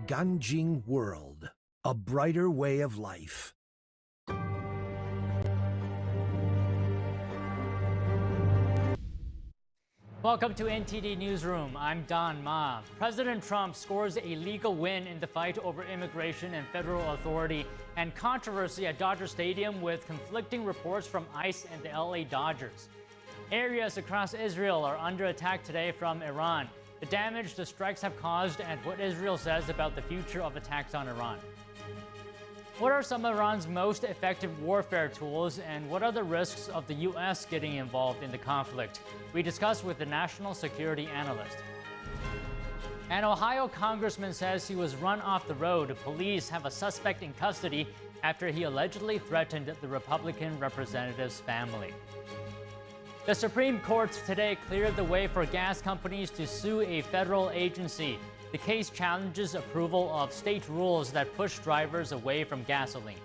Ganjing World, a brighter way of life. Welcome to NTD Newsroom. I'm Don Ma. President Trump scores a legal win in the fight over immigration and federal authority and controversy at Dodger Stadium with conflicting reports from ICE and the LA Dodgers. Areas across Israel are under attack today from Iran. The damage the strikes have caused and what Israel says about the future of attacks on Iran. What are some of Iran's most effective warfare tools, and what are the risks of the U.S. getting involved in the conflict? We discuss with the national security analyst. An Ohio congressman says he was run off the road. Police have a suspect in custody after he allegedly threatened the Republican representative's family. The Supreme Court today cleared the way for gas companies to sue a federal agency. The case challenges approval of state rules that push drivers away from gasoline.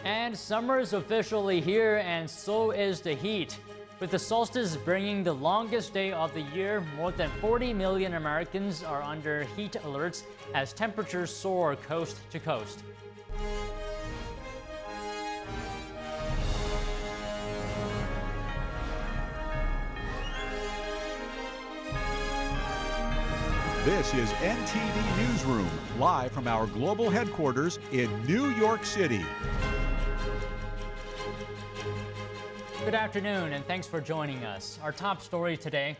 And summer's officially here, and so is the heat. With the solstice bringing the longest day of the year, more than 40 million Americans are under heat alerts as temperatures soar coast to coast. This is NTD Newsroom, live from our global headquarters in New York City. Good afternoon, and thanks for joining us. Our top story today: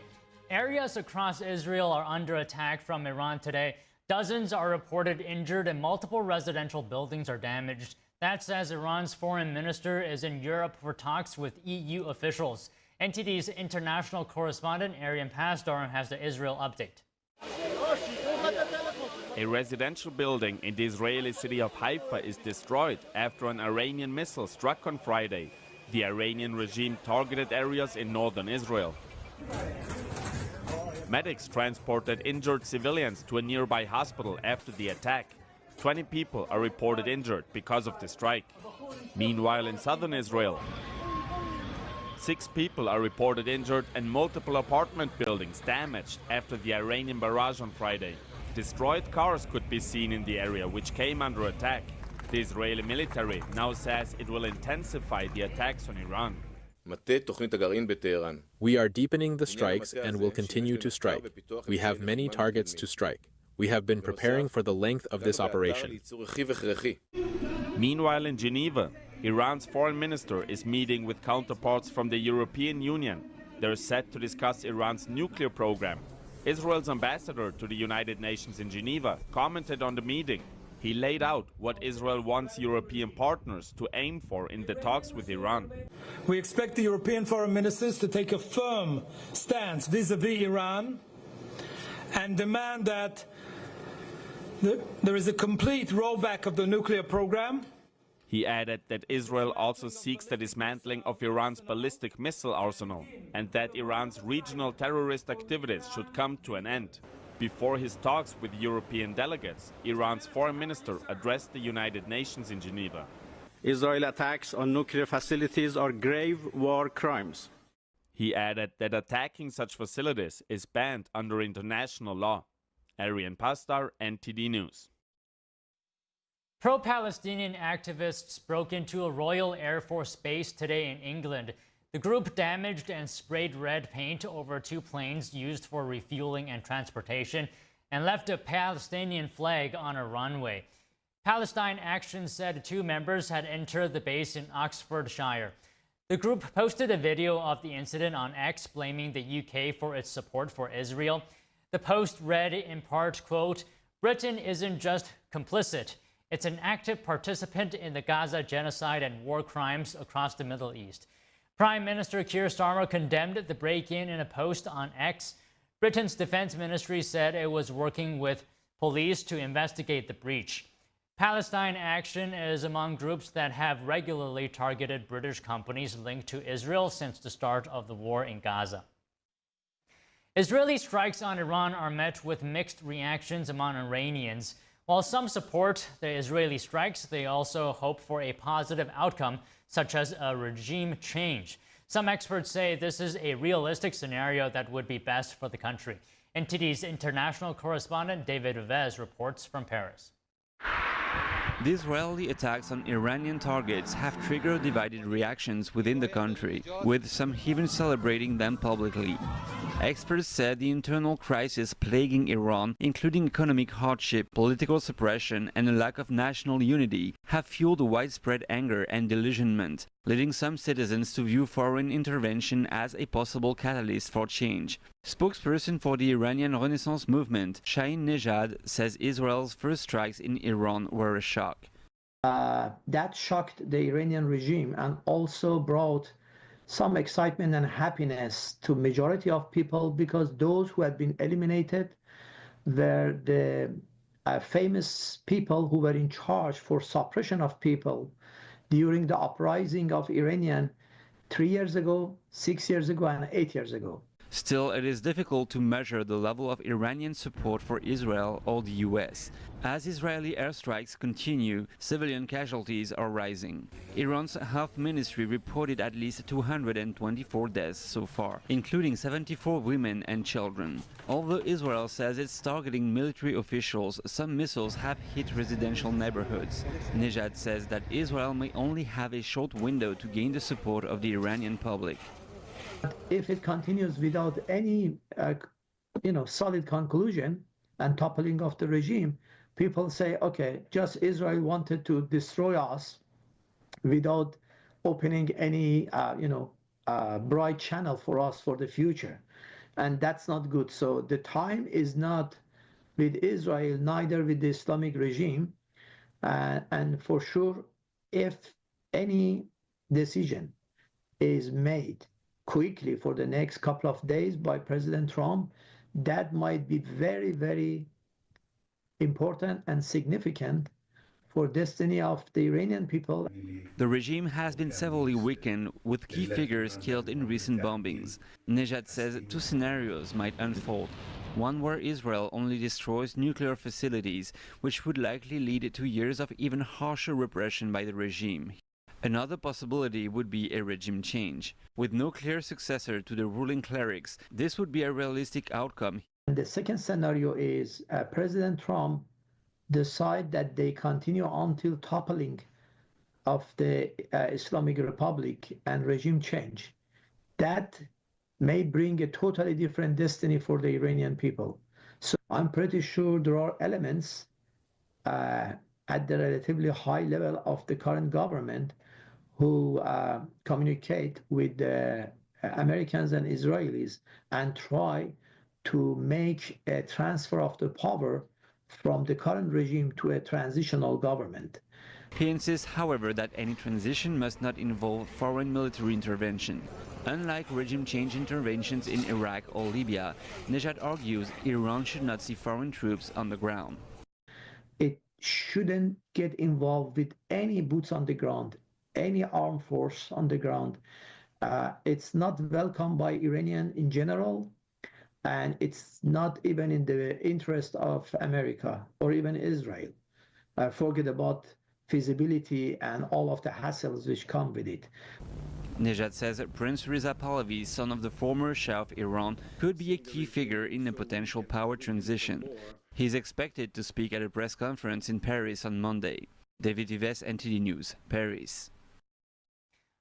areas across Israel are under attack from Iran today. Dozens are reported injured and multiple residential buildings are damaged. That says Iran's foreign minister is in Europe for talks with EU officials. NTD's international correspondent Arian Pastor has the Israel update. A residential building in the Israeli city of Haifa is destroyed after an Iranian missile struck on Friday. The Iranian regime targeted areas in northern Israel. Medics transported injured civilians to a nearby hospital after the attack. 20 people are reported injured because of the strike. Meanwhile, in southern Israel, 6 people are reported injured and multiple apartment buildings damaged after the Iranian barrage on Friday. Destroyed cars could be seen in the area, which came under attack. The Israeli military now says it will intensify the attacks on Iran. We are deepening the strikes and will continue to strike. We have many targets to strike. We have been preparing for the length of this operation. Meanwhile, in Geneva, Iran's foreign minister is meeting with counterparts from the European Union. They're set to discuss Iran's nuclear program. Israel's ambassador to the United Nations in Geneva commented on the meeting. He laid out what Israel wants European partners to aim for in the talks with Iran. We expect the European foreign ministers to take a firm stance vis-à-vis Iran and demand that there is a complete rollback of the nuclear program. He added that Israel also seeks the dismantling of Iran's ballistic missile arsenal and that Iran's regional terrorist activities should come to an end. Before his talks with European delegates, Iran's foreign minister addressed the United Nations in Geneva. Israeli attacks on nuclear facilities are grave war crimes. He added that attacking such facilities is banned under international law. Arian Pastar, NTD News. Pro-Palestinian activists broke into a Royal Air Force base today in England. The group damaged and sprayed red paint over 2 planes used for refueling and transportation and left a Palestinian flag on a runway. Palestine Action said 2 members had entered the base in Oxfordshire. The group posted a video of the incident on X, blaming the UK for its support for Israel. The post read in part, quote, "Britain isn't just complicit. It's an active participant in the Gaza genocide and war crimes across the Middle East." Prime Minister Keir Starmer condemned the break-in in a post on X. Britain's defense ministry said it was working with police to investigate the breach. Palestine Action is among groups that have regularly targeted British companies linked to Israel since the start of the war in Gaza. Israeli strikes on Iran are met with mixed reactions among Iranians. While some support the Israeli strikes, they also hope for a positive outcome, such as a regime change. Some experts say this is a realistic scenario that would be best for the country. NTD's international correspondent David Vez reports from Paris. The Israeli attacks on Iranian targets have triggered divided reactions within the country, with some even celebrating them publicly. Experts said the internal crisis plaguing Iran, including economic hardship, political suppression, and a lack of national unity, have fueled widespread anger and disillusionment, leading some citizens to view foreign intervention as a possible catalyst for change. Spokesperson for the Iranian Renaissance movement, Shahin Nejad, says Israel's first strikes in Iran were a shock. That shocked the Iranian regime and also brought some excitement and happiness to majority of people, because those who had been eliminated were the famous people who were in charge for suppression of people during the uprising of Iranian 3 years ago, 6 years ago, and 8 years ago. Still, it is difficult to measure the level of Iranian support for Israel or the US. As Israeli airstrikes continue, civilian casualties are rising. Iran's health ministry reported at least 224 deaths so far, including 74 women and children. Although Israel says it's targeting military officials, some missiles have hit residential neighborhoods. Nejad says that Israel may only have a short window to gain the support of the Iranian public. If it continues without any, solid conclusion and toppling of the regime, people say, okay, just Israel wanted to destroy us without opening any, bright channel for us for the future. And that's not good. So the time is not with Israel, neither with the Islamic regime. And for sure, if any decision is made quickly for the next couple of days by President Trump, that might be very, very important and significant for destiny of the Iranian people. The regime has been severely weakened, with key figures killed in recent bombings. Nejad says two scenarios might unfold. One where Israel only destroys nuclear facilities, which would likely lead to years of even harsher repression by the regime. Another possibility would be a regime change. With no clear successor to the ruling clerics, this would be a realistic outcome. The second scenario is President Trump decide that they continue until toppling of the Islamic Republic and regime change. That may bring a totally different destiny for the Iranian people. So I'm pretty sure there are elements at the relatively high level of the current government who communicate with the Americans and Israelis and try to make a transfer of the power from the current regime to a transitional government. He insists, however, that any transition must not involve foreign military intervention. Unlike regime change interventions in Iraq or Libya, Nejad argues Iran should not see foreign troops on the ground. It shouldn't get involved with any boots on the ground, any armed force on the ground. It's not welcome by Iranian in general, and it's not even in the interest of America or even Israel. Forget about feasibility and all of the hassles which come with it. Nejad says that Prince Reza Pahlavi, son of the former Shah of Iran, could be a key figure in a potential power transition. He is expected to speak at a press conference in Paris on Monday. David Vives, NTD News, Paris.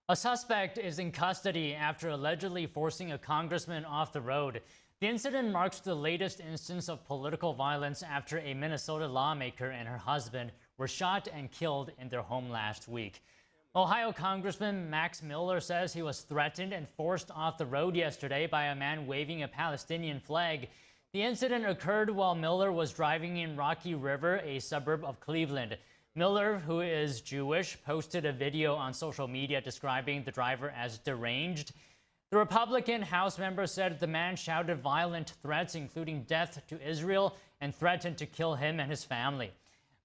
A suspect is in custody after allegedly forcing a congressman off the road. The incident marks the latest instance of political violence after a Minnesota lawmaker and her husband were shot and killed in their home last week. Ohio Congressman Max Miller says he was threatened and forced off the road yesterday by a man waving a Palestinian flag. The incident occurred while Miller was driving in Rocky River, a suburb of Cleveland. Miller, who is Jewish, posted a video on social media describing the driver as deranged. The Republican House member said the man shouted violent threats, including death to Israel, and threatened to kill him and his family.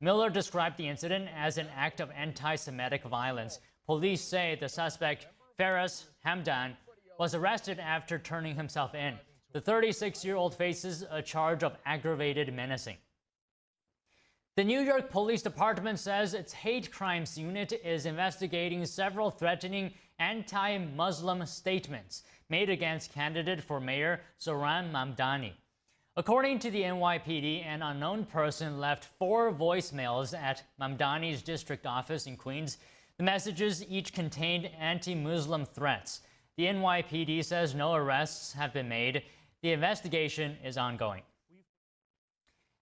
Miller described the incident as an act of anti-Semitic violence. Police say the suspect, Faraz Hamdan, was arrested after turning himself in. The 36-year-old faces a charge of aggravated menacing. The New York Police Department says its hate crimes unit is investigating several threatening anti-Muslim statements made against candidate for mayor Zohran Mamdani. According to the NYPD, an unknown person left 4 voicemails at Mamdani's district office in Queens. The messages each contained anti-Muslim threats. The NYPD says no arrests have been made. The investigation is ongoing.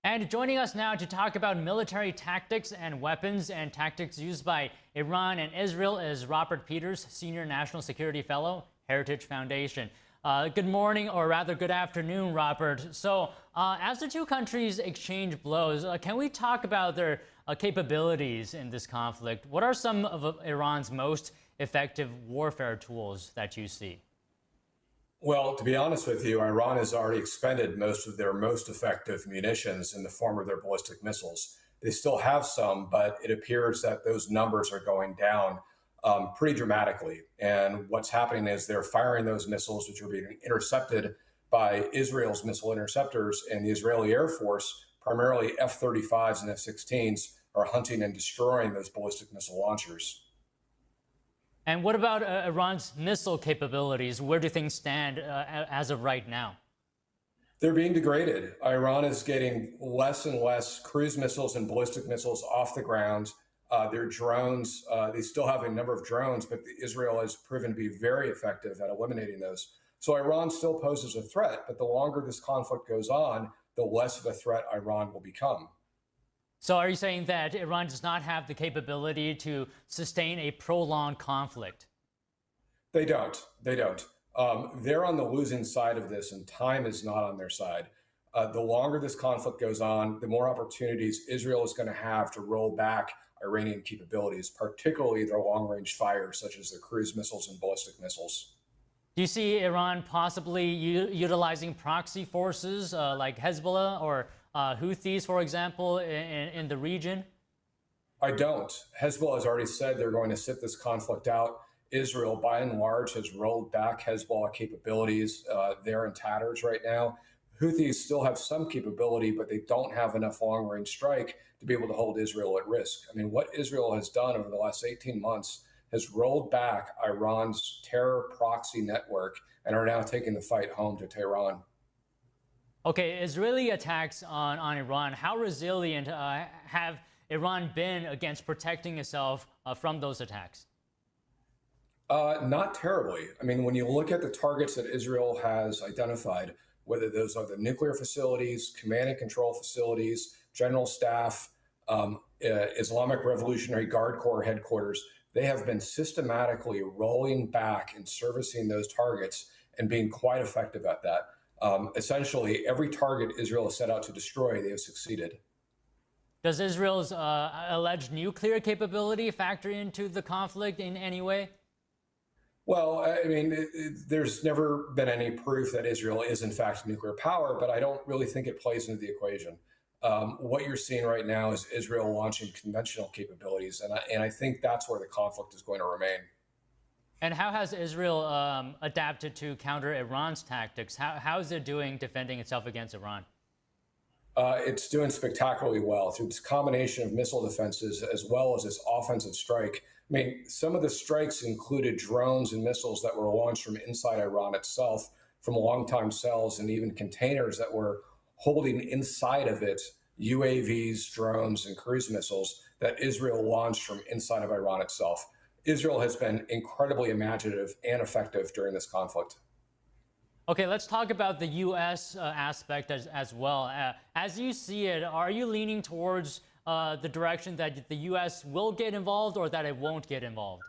And joining us now to talk about military tactics and weapons and tactics used by Iran and Israel is Robert Peters, Senior National Security Fellow, Heritage Foundation. Good morning, or rather good afternoon, Robert. So as the two countries exchange blows, can we talk about their capabilities in this conflict? What are some of Iran's most effective warfare tools that you see? Well, to be honest with you, Iran has already expended most of their most effective munitions in the form of their ballistic missiles. They still have some, but it appears that those numbers are going down pretty dramatically. And what's happening is they're firing those missiles, which are being intercepted by Israel's missile interceptors, and the Israeli Air Force, primarily F-35s and F-16s, are hunting and destroying those ballistic missile launchers. And what about Iran's missile capabilities? Where do things stand as of right now? They're being degraded. Iran is getting less and less cruise missiles and ballistic missiles off the ground. Their drones, they still have a number of drones, but Israel has proven to be very effective at eliminating those. So Iran still poses a threat, but the longer this conflict goes on, the less of a threat Iran will become. So are you saying that Iran does not have the capability to sustain a prolonged conflict? They don't. They don't. They're on the losing side of this, and time is not on their side. The longer this conflict goes on, the more opportunities Israel is going to have to roll back Iranian capabilities, particularly their long-range fires, such as their cruise missiles and ballistic missiles. Do you see Iran possibly utilizing proxy forces like Hezbollah or Houthis, for example, in the region? I don't. Hezbollah has already said they're going to sit this conflict out. Israel, by and large, has rolled back Hezbollah capabilities. They're in tatters right now. Houthis still have some capability, but they don't have enough long-range strike to be able to hold Israel at risk. I mean, what Israel has done over the last 18 months has rolled back Iran's terror proxy network and are now taking the fight home to Tehran. Okay, Israeli attacks on Iran, how resilient have Iran been against protecting itself from those attacks? Not terribly. I mean, when you look at the targets that Israel has identified, whether those are the nuclear facilities, command and control facilities, general staff, Islamic Revolutionary Guard Corps headquarters, they have been systematically rolling back and servicing those targets and being quite effective at that. Essentially, every target Israel has set out to destroy, they have succeeded. Does Israel's alleged nuclear capability factor into the conflict in any way? Well, I mean, there's never been any proof that Israel is, in fact, nuclear power, but I don't really think it plays into the equation. What you're seeing right now is Israel launching conventional capabilities, and I think that's where the conflict is going to remain. And how has Israel adapted to counter Iran's tactics? How is it doing defending itself against Iran? It's doing spectacularly well through this combination of missile defenses as well as its offensive strike. I mean, some of the strikes included drones and missiles that were launched from inside Iran itself, from long-time cells, and even containers that were holding inside of it UAVs, drones, and cruise missiles that Israel launched from inside of Iran itself. Israel has been incredibly imaginative and effective during this conflict. Okay, let's talk about the U.S. Aspect as well. As you see it, are you leaning towards the direction that the U.S. will get involved or that it won't get involved?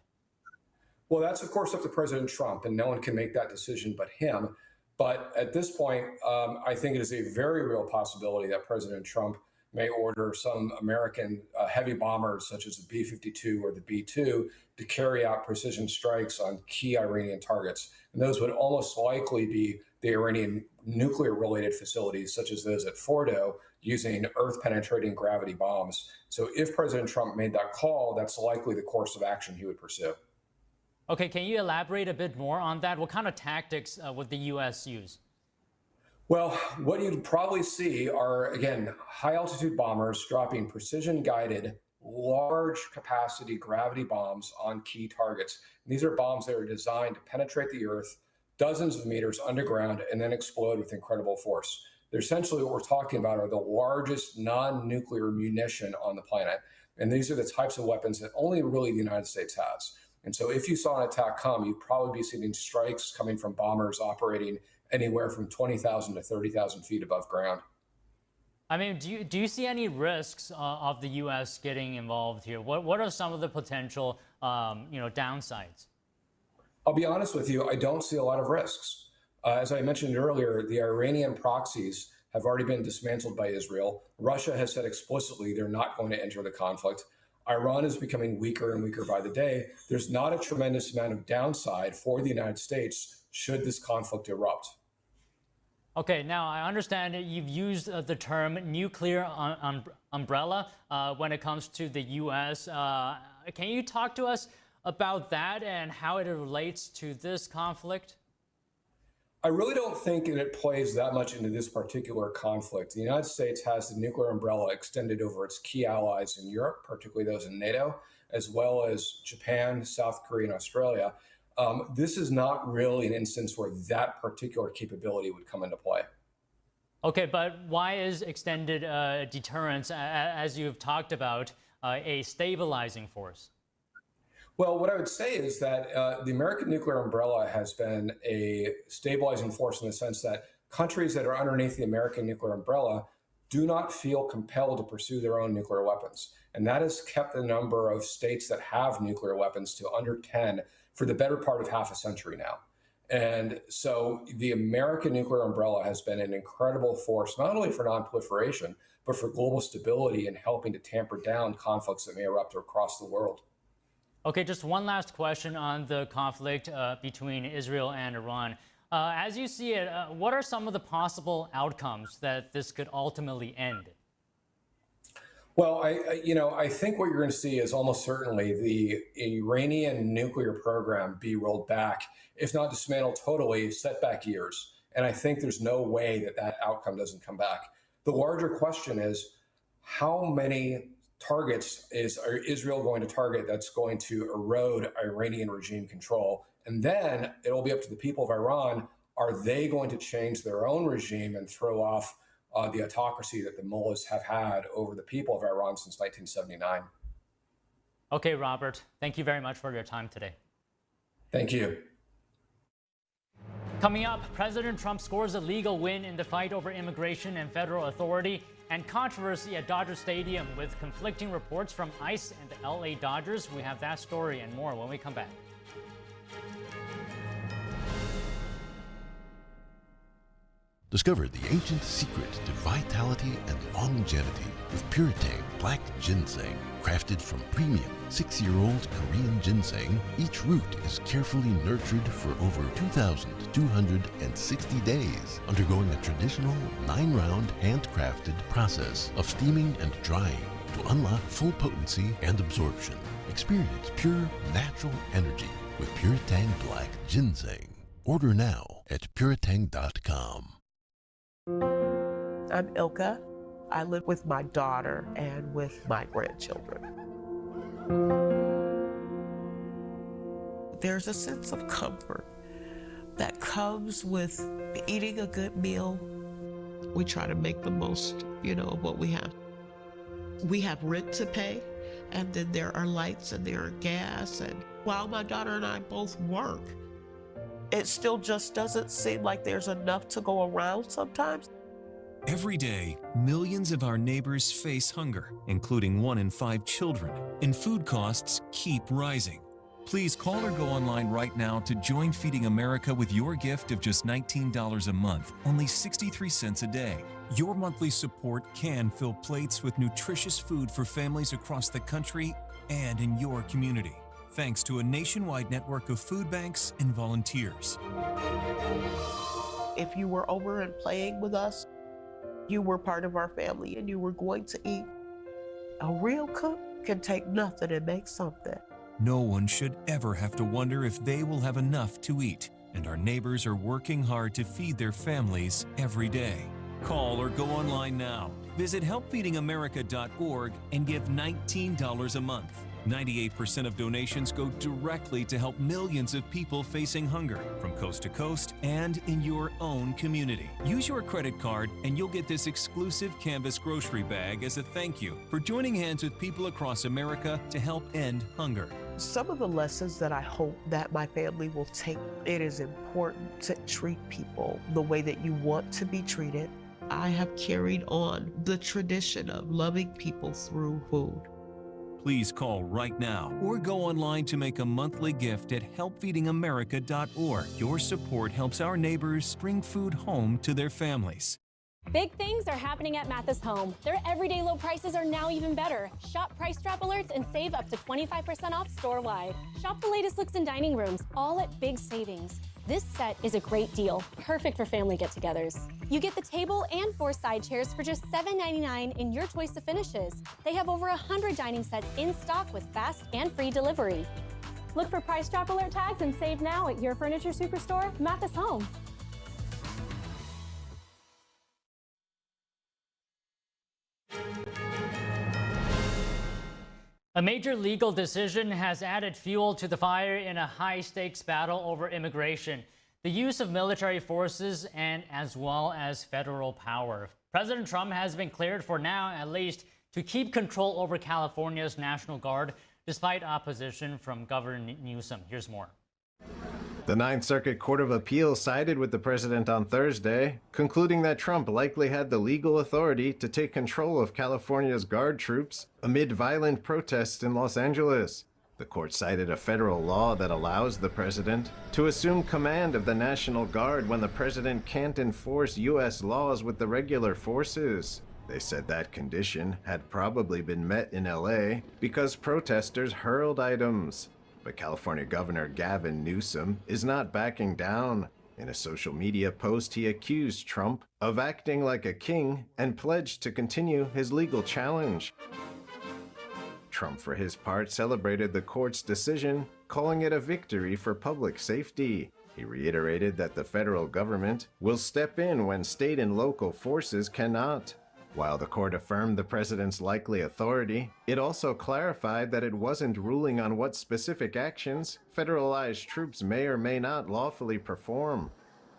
Well, that's, of course, up to President Trump, and no one can make that decision but him. But at this point, I think it is a very real possibility that President Trump may order some American heavy bombers, such as the B-52 or the B-2, to carry out precision strikes on key Iranian targets. And those would almost likely be the Iranian nuclear-related facilities, such as those at Fordo, using Earth-penetrating gravity bombs. So if President Trump made that call, that's likely the course of action he would pursue. Okay, can you elaborate a bit more on that? What kind of tactics would the U.S. use? Well, what you'd probably see are, again, high-altitude bombers dropping precision-guided, large-capacity gravity bombs on key targets. And these are bombs that are designed to penetrate the Earth dozens of meters underground and then explode with incredible force. Essentially what we're talking about are the largest non-nuclear munition on the planet. And these are the types of weapons that only really the United States has. And so if you saw an attack come, you'd probably be seeing strikes coming from bombers operating anywhere from 20,000 to 30,000 feet above ground. I mean, do you see any risks of the U.S. getting involved here? What are some of the potential, downsides? I'll be honest with you, I don't see a lot of risks. As I mentioned earlier, the Iranian proxies have already been dismantled by Israel. Russia has said explicitly they're not going to enter the conflict. Iran is becoming weaker and weaker by the day. There's not a tremendous amount of downside for the United States should this conflict erupt. Okay, now I understand that you've used the term nuclear umbrella when it comes to the U.S. Can you talk to us about that and how it relates to this conflict? I really don't think that it plays that much into this particular conflict. The United States has the nuclear umbrella extended over its key allies in Europe, particularly those in NATO, as well as Japan, South Korea, and Australia. This is not really an instance where that particular capability would come into play. Okay, but why is extended deterrence, as you've talked about, a stabilizing force? Well, what I would say is that the American nuclear umbrella has been a stabilizing force in the sense that countries that are underneath the American nuclear umbrella do not feel compelled to pursue their own nuclear weapons. And that has kept the number of states that have nuclear weapons to under 10 for the better part of half a century now. And so the American nuclear umbrella has been an incredible force, not only for nonproliferation, but for global stability and helping to tamper down conflicts that may erupt across the world. Okay, just one last question on the conflict between Israel and Iran. As you see it, what are some of the possible outcomes that this could ultimately end? Well, I think what you're going to see is almost certainly the Iranian nuclear program be rolled back, if not dismantled totally, set back years. And I think there's no way that that outcome doesn't come back. The larger question is, how many targets is Israel going to target that's going to erode Iranian regime control? And then it'll be up to the people of Iran. Are they going to change their own regime and throw off the autocracy that the mullahs have had over the people of Iran since 1979? Okay, Robert, thank you very much for your time today. Thank you. Coming up, President Trump scores a legal win in the fight over immigration and federal authority, and controversy at Dodger Stadium with conflicting reports from ICE and the LA Dodgers. We have that story and more when we come back. Discover the ancient secret to vitality and longevity with Puretang Black Ginseng. Crafted from premium 6-year-old Korean ginseng, each root is carefully nurtured for over 2,260 days, undergoing a traditional 9-round handcrafted process of steaming and drying to unlock full potency and absorption. Experience pure, natural energy with Puretang Black Ginseng. Order now at puretang.com. I'm Ilka. I live with my daughter and with my grandchildren. There's a sense of comfort that comes with eating a good meal. We try to make the most, of what we have. We have rent to pay, and then there are lights and there are gas. And while my daughter and I both work, it still just doesn't seem like there's enough to go around sometimes. Every day, millions of our neighbors face hunger, including 1 in 5 children, and food costs keep rising. Please call or go online right now to join Feeding America with your gift of just $19 a month, only 63 cents a day. Your monthly support can fill plates with nutritious food for families across the country and in your community, thanks to a nationwide network of food banks and volunteers. If you were over and playing with us, you were part of our family and you were going to eat. A real cook can take nothing and make something. No one should ever have to wonder if they will have enough to eat, and our neighbors are working hard to feed their families every day. Call or go online now Visit helpfeedingamerica.org and give $19 a month. 98% of donations go directly to help millions of people facing hunger from coast to coast and in your own community. Use your credit card and you'll get this exclusive canvas grocery bag as a thank you for joining hands with people across America to help end hunger. Some of the lessons that I hope that my family will take, it is important to treat people the way that you want to be treated. I have carried on the tradition of loving people through food. Please call right now or go online to make a monthly gift at helpfeedingamerica.org. Your support helps our neighbors bring food home to their families. Big things are happening at Mathis Home. Their everyday low prices are now even better. Shop price drop alerts and save up to 25% off store-wide. Shop the latest looks in dining rooms, all at big savings. This set is a great deal, perfect for family get-togethers. You get the table and 4 side chairs for just $7.99 in your choice of finishes. They have over 100 dining sets in stock with fast and free delivery. Look for price drop alert tags and save now at your furniture superstore, Mathis Home. A major legal decision has added fuel to the fire in a high-stakes battle over immigration, the use of military forces, and as well as federal power. President Trump has been cleared for now, at least, to keep control over California's National Guard, despite opposition from Governor Newsom. Here's more. The Ninth Circuit Court of Appeals sided with the president on Thursday, concluding that Trump likely had the legal authority to take control of California's Guard troops amid violent protests in Los Angeles. The court cited a federal law that allows the president to assume command of the National Guard when the president can't enforce U.S. laws with the regular forces. They said that condition had probably been met in L.A. because protesters hurled items. But California Governor Gavin Newsom is not backing down. In a social media post, he accused Trump of acting like a king and pledged to continue his legal challenge. Trump, for his part, celebrated the court's decision, calling it a victory for public safety. He reiterated that the federal government will step in when state and local forces cannot. While the court affirmed the president's likely authority, it also clarified that it wasn't ruling on what specific actions federalized troops may or may not lawfully perform.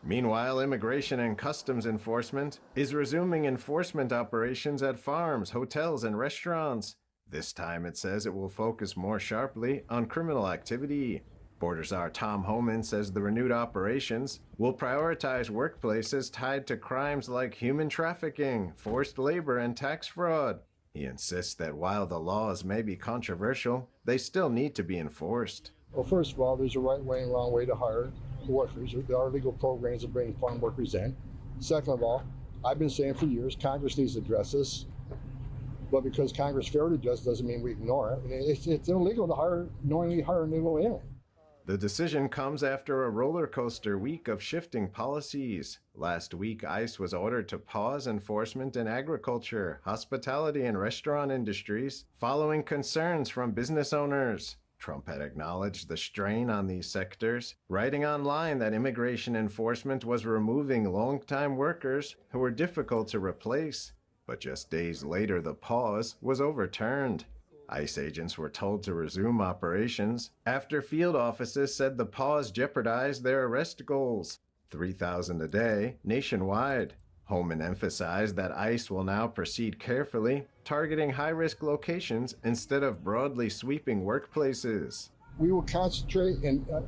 Meanwhile, Immigration and Customs Enforcement is resuming enforcement operations at farms, hotels, and restaurants. This time, it says it will focus more sharply on criminal activity. Border Czar Tom Homan says the renewed operations will prioritize workplaces tied to crimes like human trafficking, forced labor, and tax fraud. He insists that while the laws may be controversial, they still need to be enforced. Well, first of all, there's a right way and wrong way to hire workers. There are legal programs that bring farm workers in. Second of all, I've been saying for years, Congress needs to address this. But because Congress failed to address doesn't mean we ignore it. It's illegal to knowingly hire an illegal alien. The decision comes after a roller coaster week of shifting policies. Last week, ICE was ordered to pause enforcement in agriculture, hospitality, and restaurant industries following concerns from business owners. Trump had acknowledged the strain on these sectors, writing online that immigration enforcement was removing longtime workers who were difficult to replace. But just days later, the pause was overturned. ICE agents were told to resume operations after field offices said the pause jeopardized their arrest goals, 3,000 a day nationwide. Homan emphasized that ICE will now proceed carefully, targeting high-risk locations instead of broadly sweeping workplaces. We will concentrate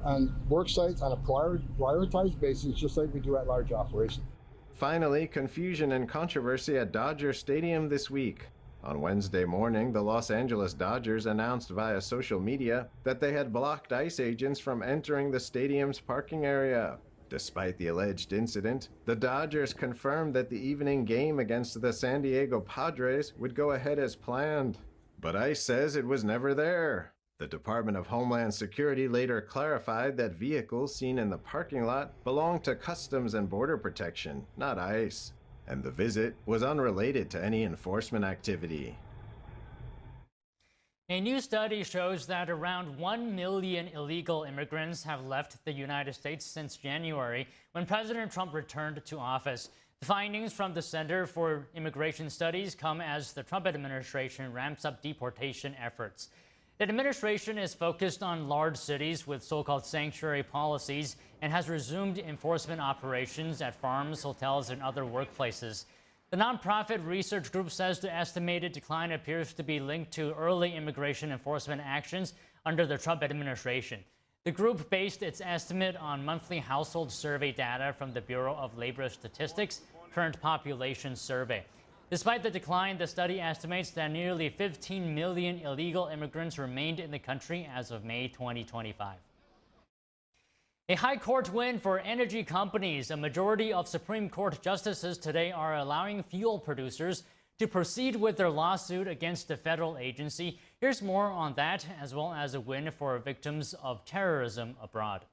on work sites on a prioritized basis, just like we do at large operations. Finally, confusion and controversy at Dodger Stadium this week. On Wednesday morning, the Los Angeles Dodgers announced via social media that they had blocked ICE agents from entering the stadium's parking area. Despite the alleged incident, the Dodgers confirmed that the evening game against the San Diego Padres would go ahead as planned. But ICE says it was never there. The Department of Homeland Security later clarified that vehicles seen in the parking lot belonged to Customs and Border Protection, not ICE. And the visit was unrelated to any enforcement activity. A new study shows that around 1 million illegal immigrants have left the United States since January, when President Trump returned to office. The findings from the Center for Immigration Studies come as the Trump administration ramps up deportation efforts. The administration is focused on large cities with so-called sanctuary policies and has resumed enforcement operations at farms, hotels, and other workplaces. The nonprofit research group says the estimated decline appears to be linked to early immigration enforcement actions under the Trump administration. The group based its estimate on monthly household survey data from the Bureau of Labor Statistics Current Population Survey. Despite the decline, the study estimates that nearly 15 million illegal immigrants remained in the country as of May 2025. A high court win for energy companies. A majority of Supreme Court justices today are allowing fuel producers to proceed with their lawsuit against the federal agency. Here's more on that, as well as a win for victims of terrorism abroad.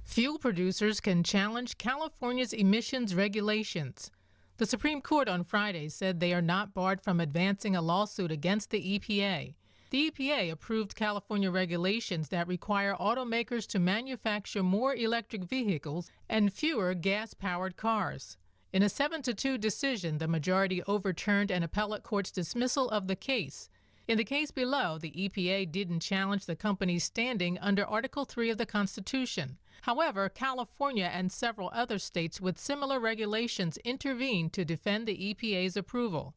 Fuel producers can challenge California's emissions regulations. The Supreme Court on Friday said they are not barred from advancing a lawsuit against the EPA. The EPA approved California regulations that require automakers to manufacture more electric vehicles and fewer gas-powered cars. In a 7-2 decision, the majority overturned an appellate court's dismissal of the case. In the case below, the EPA didn't challenge the company's standing under Article 3 of the Constitution. However, California and several other states with similar regulations intervened to defend the EPA's approval.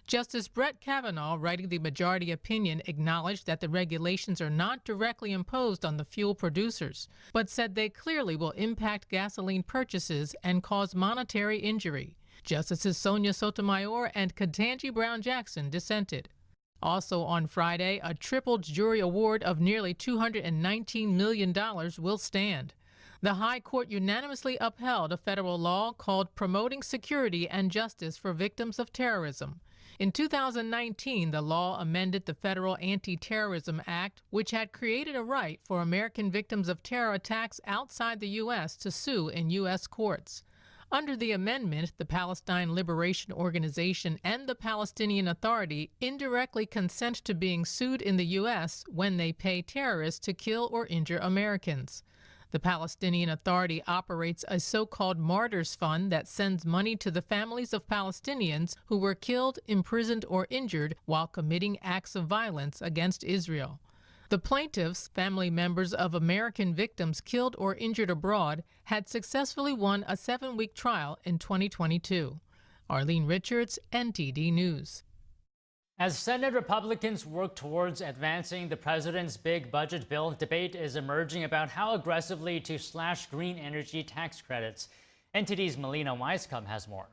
Justice Brett Kavanaugh, writing the majority opinion, acknowledged that the regulations are not directly imposed on the fuel producers, but said they clearly will impact gasoline purchases and cause monetary injury. Justices Sonia Sotomayor and Ketanji Brown Jackson dissented. Also on Friday, a tripled jury award of nearly $219 million will stand. The High Court unanimously upheld a federal law called Promoting Security and Justice for Victims of Terrorism. In 2019, the law amended the Federal Anti-Terrorism Act, which had created a right for American victims of terror attacks outside the U.S. to sue in U.S. courts. Under the amendment, the Palestine Liberation Organization and the Palestinian Authority indirectly consent to being sued in the U.S. when they pay terrorists to kill or injure Americans. The Palestinian Authority operates a so-called Martyrs Fund that sends money to the families of Palestinians who were killed, imprisoned, or injured while committing acts of violence against Israel. The plaintiffs, family members of American victims killed or injured abroad, had successfully won a 7-week trial in 2022. Arlene Richards, NTD News. As Senate Republicans work towards advancing the president's big budget bill, debate is emerging about how aggressively to slash green energy tax credits. NTD's Melina Weiskamp has more.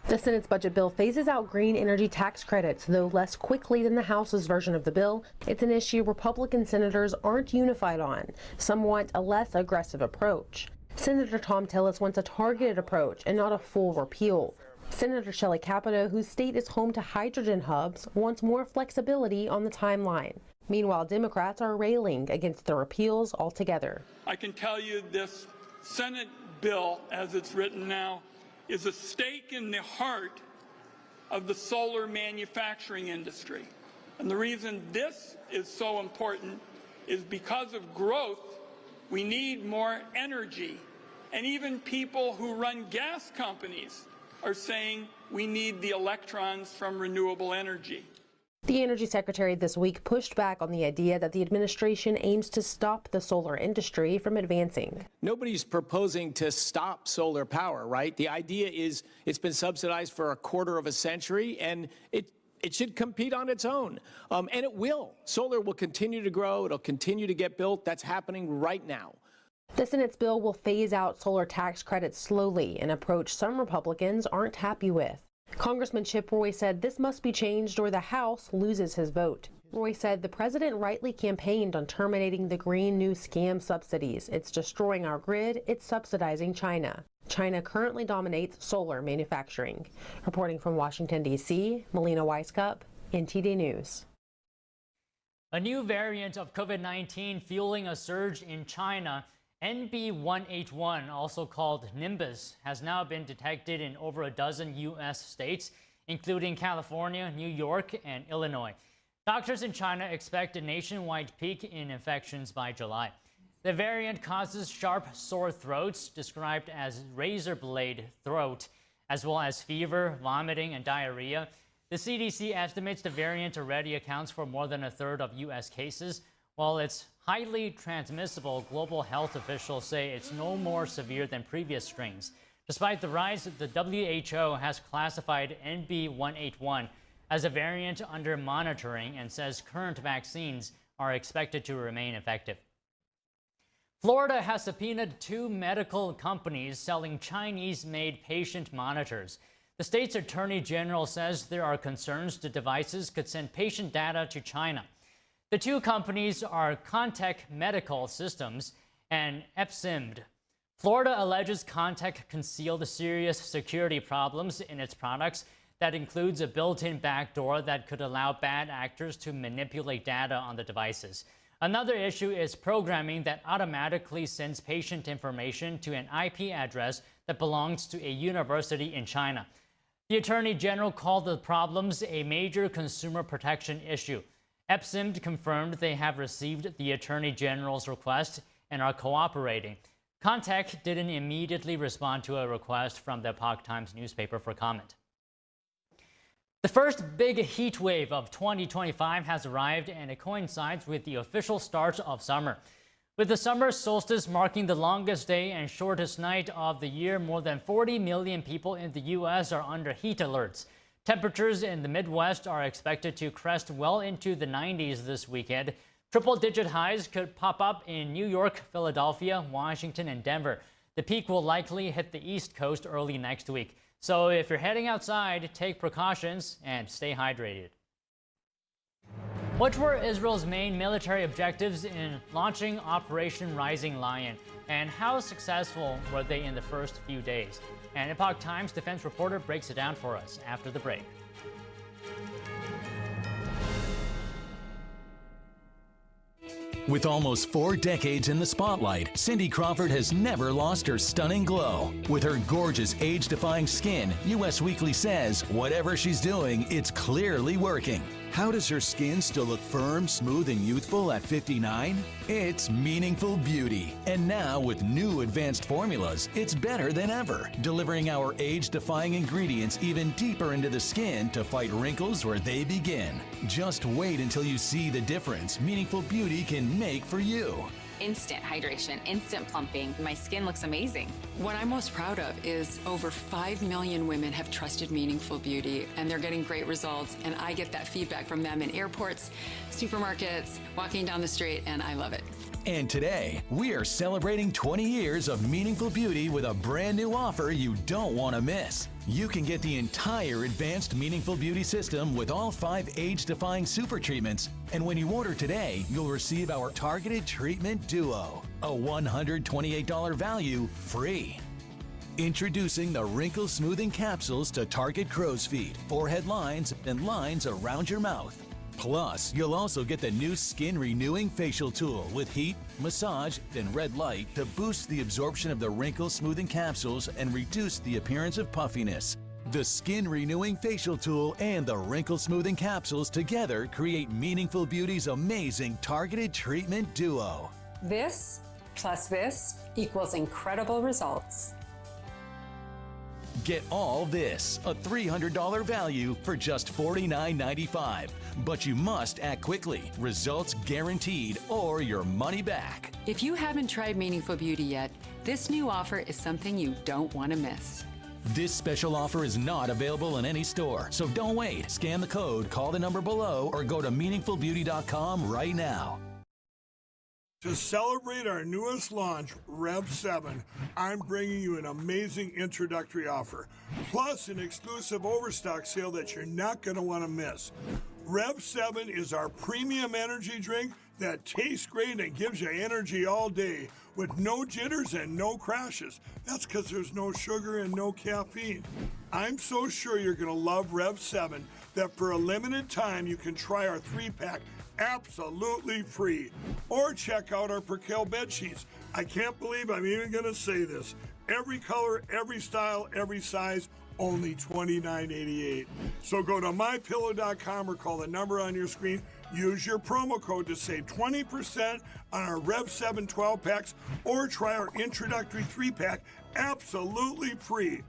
The Senate's budget bill phases out green energy tax credits, though less quickly than the House's version of the bill. It's an issue Republican senators aren't unified on. Some want a less aggressive approach. Senator Tom Tillis wants a targeted approach and not a full repeal. Senator Shelley Capito, whose state is home to hydrogen hubs, wants more flexibility on the timeline. Meanwhile, Democrats are railing against the repeals altogether. I can tell you this Senate bill, as it's written now, is a stake in the heart of the solar manufacturing industry. And the reason this is so important is because of growth, we need more energy. And even people who run gas companies are saying we need the electrons from renewable energy. The Energy Secretary this week pushed back on the idea that the administration aims to stop the solar industry from advancing. Nobody's proposing to stop solar power, right? The idea is it's been subsidized for a quarter of a century, and it should compete on its own. And it will. Solar will continue to grow. It'll continue to get built. That's happening right now. The Senate's bill will phase out solar tax credits slowly, an approach some Republicans aren't happy with. Congressman Chip Roy said this must be changed or the House loses his vote. Roy said the president rightly campaigned on terminating the green new scam subsidies. It's destroying our grid. It's subsidizing China. China currently dominates solar manufacturing. Reporting from Washington, D.C., Melina Weiskamp, NTD News. A new variant of COVID-19 fueling a surge in China, NB181, also called Nimbus, has now been detected in over a dozen U.S. states, including California, New York, and Illinois. Doctors in China expect a nationwide peak in infections by July. The variant causes sharp, sore throats, described as razor blade throat, as well as fever, vomiting, and diarrhea. The CDC estimates the variant already accounts for more than a third of U.S. cases. While it's highly transmissible, global health officials say it's no more severe than previous strains. Despite the rise, the WHO has classified NB181 as a variant under monitoring and says current vaccines are expected to remain effective. Florida has subpoenaed 2 medical companies selling Chinese-made patient monitors. The state's attorney general says there are concerns the devices could send patient data to China. The 2 companies are Contech Medical Systems and Epsimd. Florida alleges Contech concealed serious security problems in its products. That includes a built-in backdoor that could allow bad actors to manipulate data on the devices. Another issue is programming that automatically sends patient information to an IP address that belongs to a university in China. The Attorney General called the problems a major consumer protection issue. Epsimd confirmed they have received the Attorney General's request and are cooperating. Contech didn't immediately respond to a request from the Epoch Times newspaper for comment. The first big heat wave of 2025 has arrived, and it coincides with the official start of summer. With the summer solstice marking the longest day and shortest night of the year, more than 40 million people in the U.S. are under heat alerts. Temperatures in the Midwest are expected to crest well into the 90s this weekend. Triple-digit highs could pop up in New York, Philadelphia, Washington, and Denver. The peak will likely hit the East Coast early next week. So if you're heading outside, take precautions and stay hydrated. What were Israel's main military objectives in launching Operation Rising Lion? And how successful were they in the first few days? And Epoch Times defense reporter breaks it down for us after the break. With almost 4 decades in the spotlight, Cindy Crawford has never lost her stunning glow. With her gorgeous, age-defying skin, US Weekly says whatever she's doing, it's clearly working. How does her skin still look firm, smooth, and youthful at 59? It's meaningful beauty. And now, with new advanced formulas, it's better than ever, delivering our age-defying ingredients even deeper into the skin to fight wrinkles where they begin. Just wait until you see the difference meaningful beauty can make for you. Instant hydration, instant plumping. My skin looks amazing. What I'm most proud of is over 5 million women have trusted Meaningful Beauty, and they're getting great results, and I get that feedback from them in airports, supermarkets, walking down the street, and I love it. And today, we are celebrating 20 years of Meaningful Beauty with a brand new offer you don't want to miss. You can get the entire advanced Meaningful Beauty system with all 5 age-defying super treatments. And when you order today, you'll receive our Targeted Treatment Duo, a $128 value free. Introducing the Wrinkle Smoothing Capsules to target crow's feet, forehead lines, and lines around your mouth. Plus, you'll also get the new Skin Renewing Facial Tool with heat, massage, and red light to boost the absorption of the wrinkle smoothing capsules and reduce the appearance of puffiness. The Skin Renewing Facial Tool and the Wrinkle Smoothing Capsules together create Meaningful Beauty's amazing Targeted Treatment Duo. This plus this equals incredible results. Get all this, a $300 value for just $49.95. But you must act quickly. Results guaranteed or your money back. If you haven't tried Meaningful Beauty yet, this new offer is something you don't want to miss. This special offer is not available in any store, so don't wait. Scan the code, call the number below, or go to meaningfulbeauty.com right now. To celebrate our newest launch, Rev 7, I'm bringing you an amazing introductory offer, plus an exclusive overstock sale that you're not going to want to miss. Rev 7 is our premium energy drink that tastes great and gives you energy all day with no jitters and no crashes. That's because there's no sugar and no caffeine. I'm so sure you're going to love Rev 7 that for a limited time you can try our 3-pack absolutely free. Or check out our Percale bed sheets. I can't believe I'm even going to say this. Every color, every style, every size, only $29.88. So go to mypillow.com or call the number on your screen. Use your promo code to save 20% on our Rev 7 12-packs or try our introductory 3-pack absolutely free.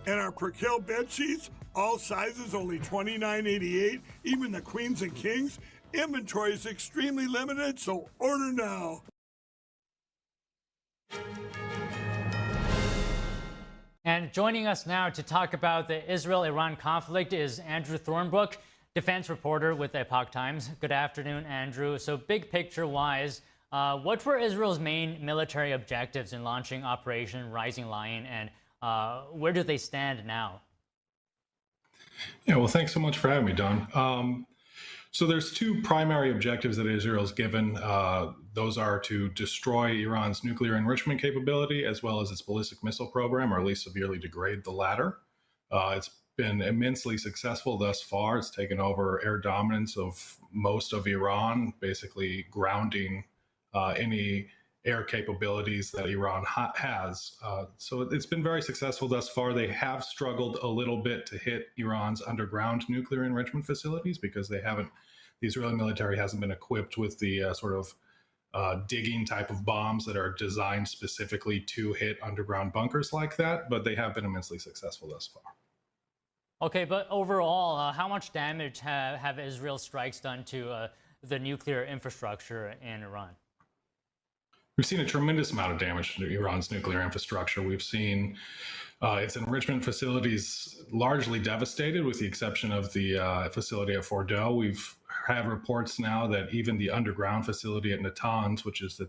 And our Percale bed sheets, all sizes only $29.88, even the queens and kings. Inventory is extremely limited, so order now. And joining us now to talk about the Israel-Iran conflict is Andrew Thornbrook, defense reporter with Epoch Times. Good afternoon, Andrew. So big picture-wise, what were Israel's main military objectives in launching Operation Rising Lion, and where do they stand now? Yeah, well, thanks so much for having me, Don. So there's two primary objectives that Israel's given. Those are to destroy Iran's nuclear enrichment capability, as well as its ballistic missile program, or at least severely degrade the latter. It's been immensely successful thus far. It's taken over air dominance of most of Iran, basically grounding any air capabilities that Iran has. So it's been very successful thus far. They have struggled a little bit to hit Iran's underground nuclear enrichment facilities because the Israeli military hasn't been equipped with the sort of digging type of bombs that are designed specifically to hit underground bunkers like that, but they have been immensely successful thus far. Okay, but overall, how much damage have Israel's strikes done to the nuclear infrastructure in Iran? We've seen a tremendous amount of damage to Iran's nuclear infrastructure. We've seen its enrichment facilities largely devastated, with the exception of the facility at Fordow. We've had reports now that even the underground facility at Natanz, which is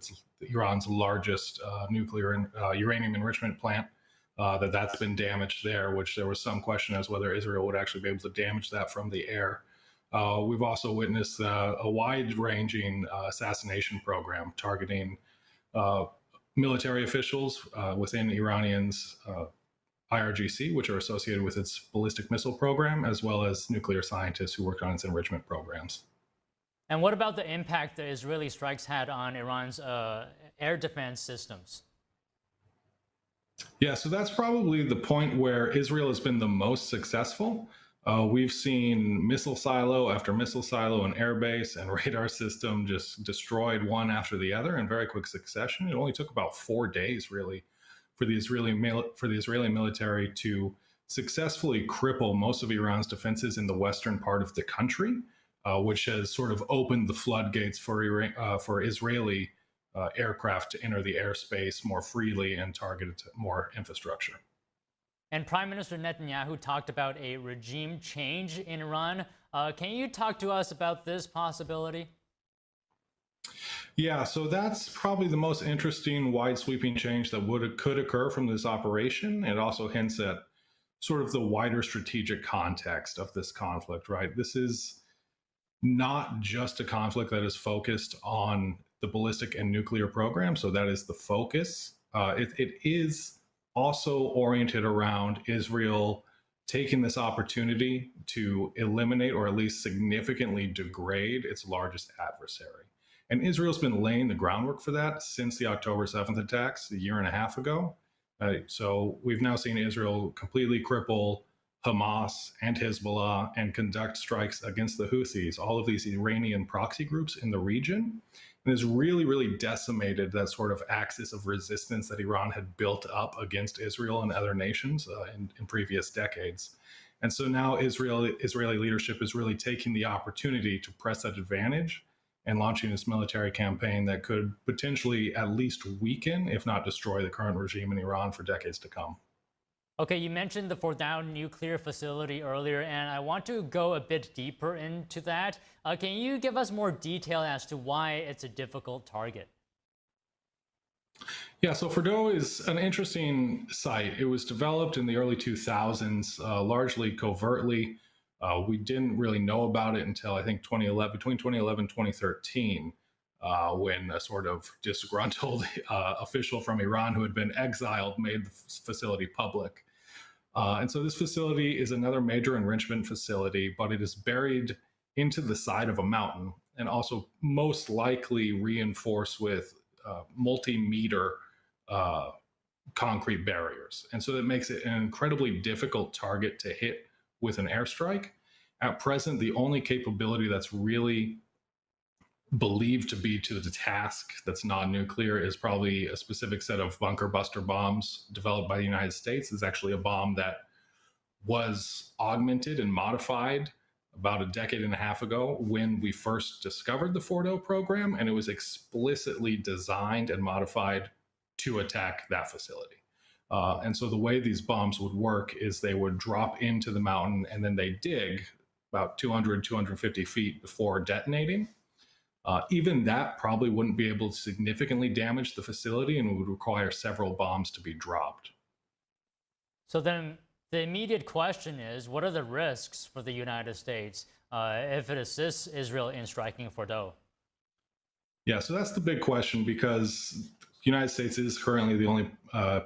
Iran's largest nuclear and uranium enrichment plant, that's been damaged there, which there was some question as whether Israel would actually be able to damage that from the air. We've also witnessed a wide-ranging assassination program targeting military officials within Iranians' IRGC, which are associated with its ballistic missile program, as well as nuclear scientists who worked on its enrichment programs. And what about the impact the Israeli strikes had on Iran's air defense systems? Yeah, so that's probably the point where Israel has been the most successful. We've seen missile silo after missile silo and airbase and radar system just destroyed one after the other in very quick succession. It only took about 4 days, really, for the Israeli military to successfully cripple most of Iran's defenses in the western part of the country, which has sort of opened the floodgates for Israeli aircraft to enter the airspace more freely and target more infrastructure. And Prime Minister Netanyahu talked about a regime change in Iran. Can you talk to us about this possibility? Yeah, so that's probably the most interesting wide-sweeping change that could occur from this operation. It also hints at sort of the wider strategic context of this conflict, right? This is not just a conflict that is focused on the ballistic and nuclear program, so that is the focus. It is also oriented around Israel taking this opportunity to eliminate or at least significantly degrade its largest adversary. And Israel's been laying the groundwork for that since the October 7th attacks a year and a half ago. So we've now seen Israel completely cripple Hamas and Hezbollah and conduct strikes against the Houthis, all of these Iranian proxy groups in the region. And has really, really decimated that sort of axis of resistance that Iran had built up against Israel and other nations in previous decades. And so now Israeli leadership is really taking the opportunity to press that advantage and launching this military campaign that could potentially at least weaken, if not destroy, the current regime in Iran for decades to come. Okay, you mentioned the Fordow nuclear facility earlier, and I want to go a bit deeper into that. Can you give us more detail as to why it's a difficult target? Yeah, so Fordow is an interesting site. It was developed in the early 2000s, largely covertly. We didn't really know about it until, I think, between 2011 and 2013, when a sort of disgruntled official from Iran who had been exiled made the facility public. And so this facility is another major enrichment facility, but it is buried into the side of a mountain and also most likely reinforced with multi-meter concrete barriers. And so that makes it an incredibly difficult target to hit with an airstrike. At present, the only capability that's really believed to be to the task that's non-nuclear is probably a specific set of bunker buster bombs developed by the United States. It's actually a bomb that was augmented and modified about a decade and a half ago when we first discovered the Fordo program, and it was explicitly designed and modified to attack that facility. And so the way these bombs would work is they would drop into the mountain and then they dig about 200, 250 feet before detonating. Even that probably wouldn't be able to significantly damage the facility and would require several bombs to be dropped. So then the immediate question is, what are the risks for the United States if it assists Israel in striking Fordo? Yeah, so that's the big question, because the United States is currently the only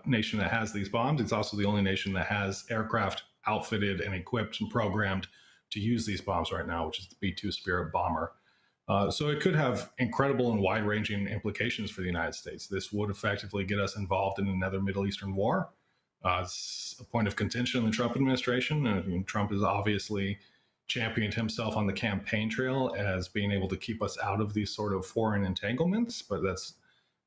nation that has these bombs. It's also the only nation that has aircraft outfitted and equipped and programmed to use these bombs right now, which is the B-2 Spirit bomber. So it could have incredible and wide-ranging implications for the United States. This would effectively get us involved in another Middle Eastern war. It's a point of contention in the Trump administration. And Trump has obviously championed himself on the campaign trail as being able to keep us out of these sort of foreign entanglements, but that's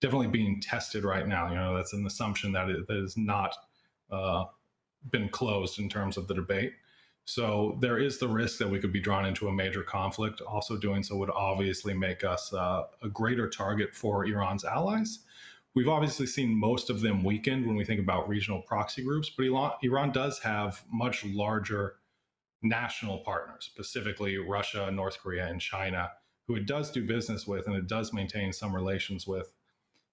definitely being tested right now. You know, that's an assumption that it has not been closed in terms of the debate. So there is the risk that we could be drawn into a major conflict. Also doing so would obviously make us a greater target for Iran's allies. We've obviously seen most of them weakened when we think about regional proxy groups, but Iran does have much larger national partners, specifically Russia, North Korea, and China, who it does do business with and it does maintain some relations with.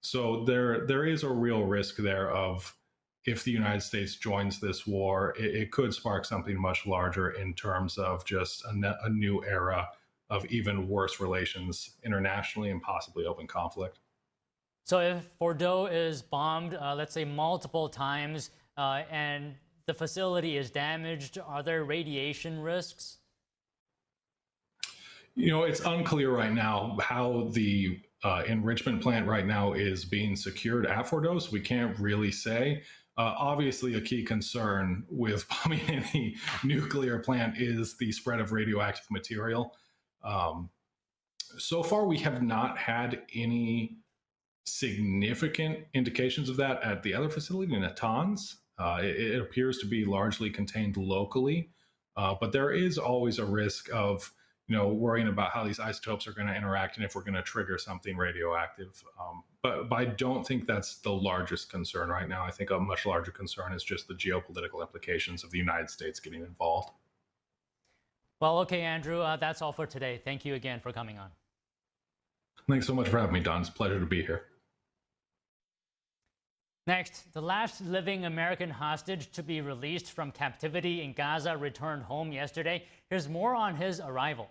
So there is a real risk there of, if the United States joins this war, it could spark something much larger in terms of just a new era of even worse relations internationally and possibly open conflict. So if Fordo is bombed, let's say multiple times, and the facility is damaged, are there radiation risks? You know, it's unclear right now how the enrichment plant right now is being secured at Fordo, so we can't really say. Obviously, a key concern with bombing any nuclear plant is the spread of radioactive material. So far, we have not had any significant indications of that at the other facility in Natanz. It appears to be largely contained locally, but there is always a risk of, you know, worrying about how these isotopes are going to interact and if we're going to trigger something radioactive. But I don't think that's the largest concern right now. I think a much larger concern is just the geopolitical implications of the United States getting involved. Well, okay, Andrew, that's all for today. Thank you again for coming on. Thanks so much for having me, Don. It's a pleasure to be here. Next, the last living American hostage to be released from captivity in Gaza returned home yesterday. Here's more on his arrival.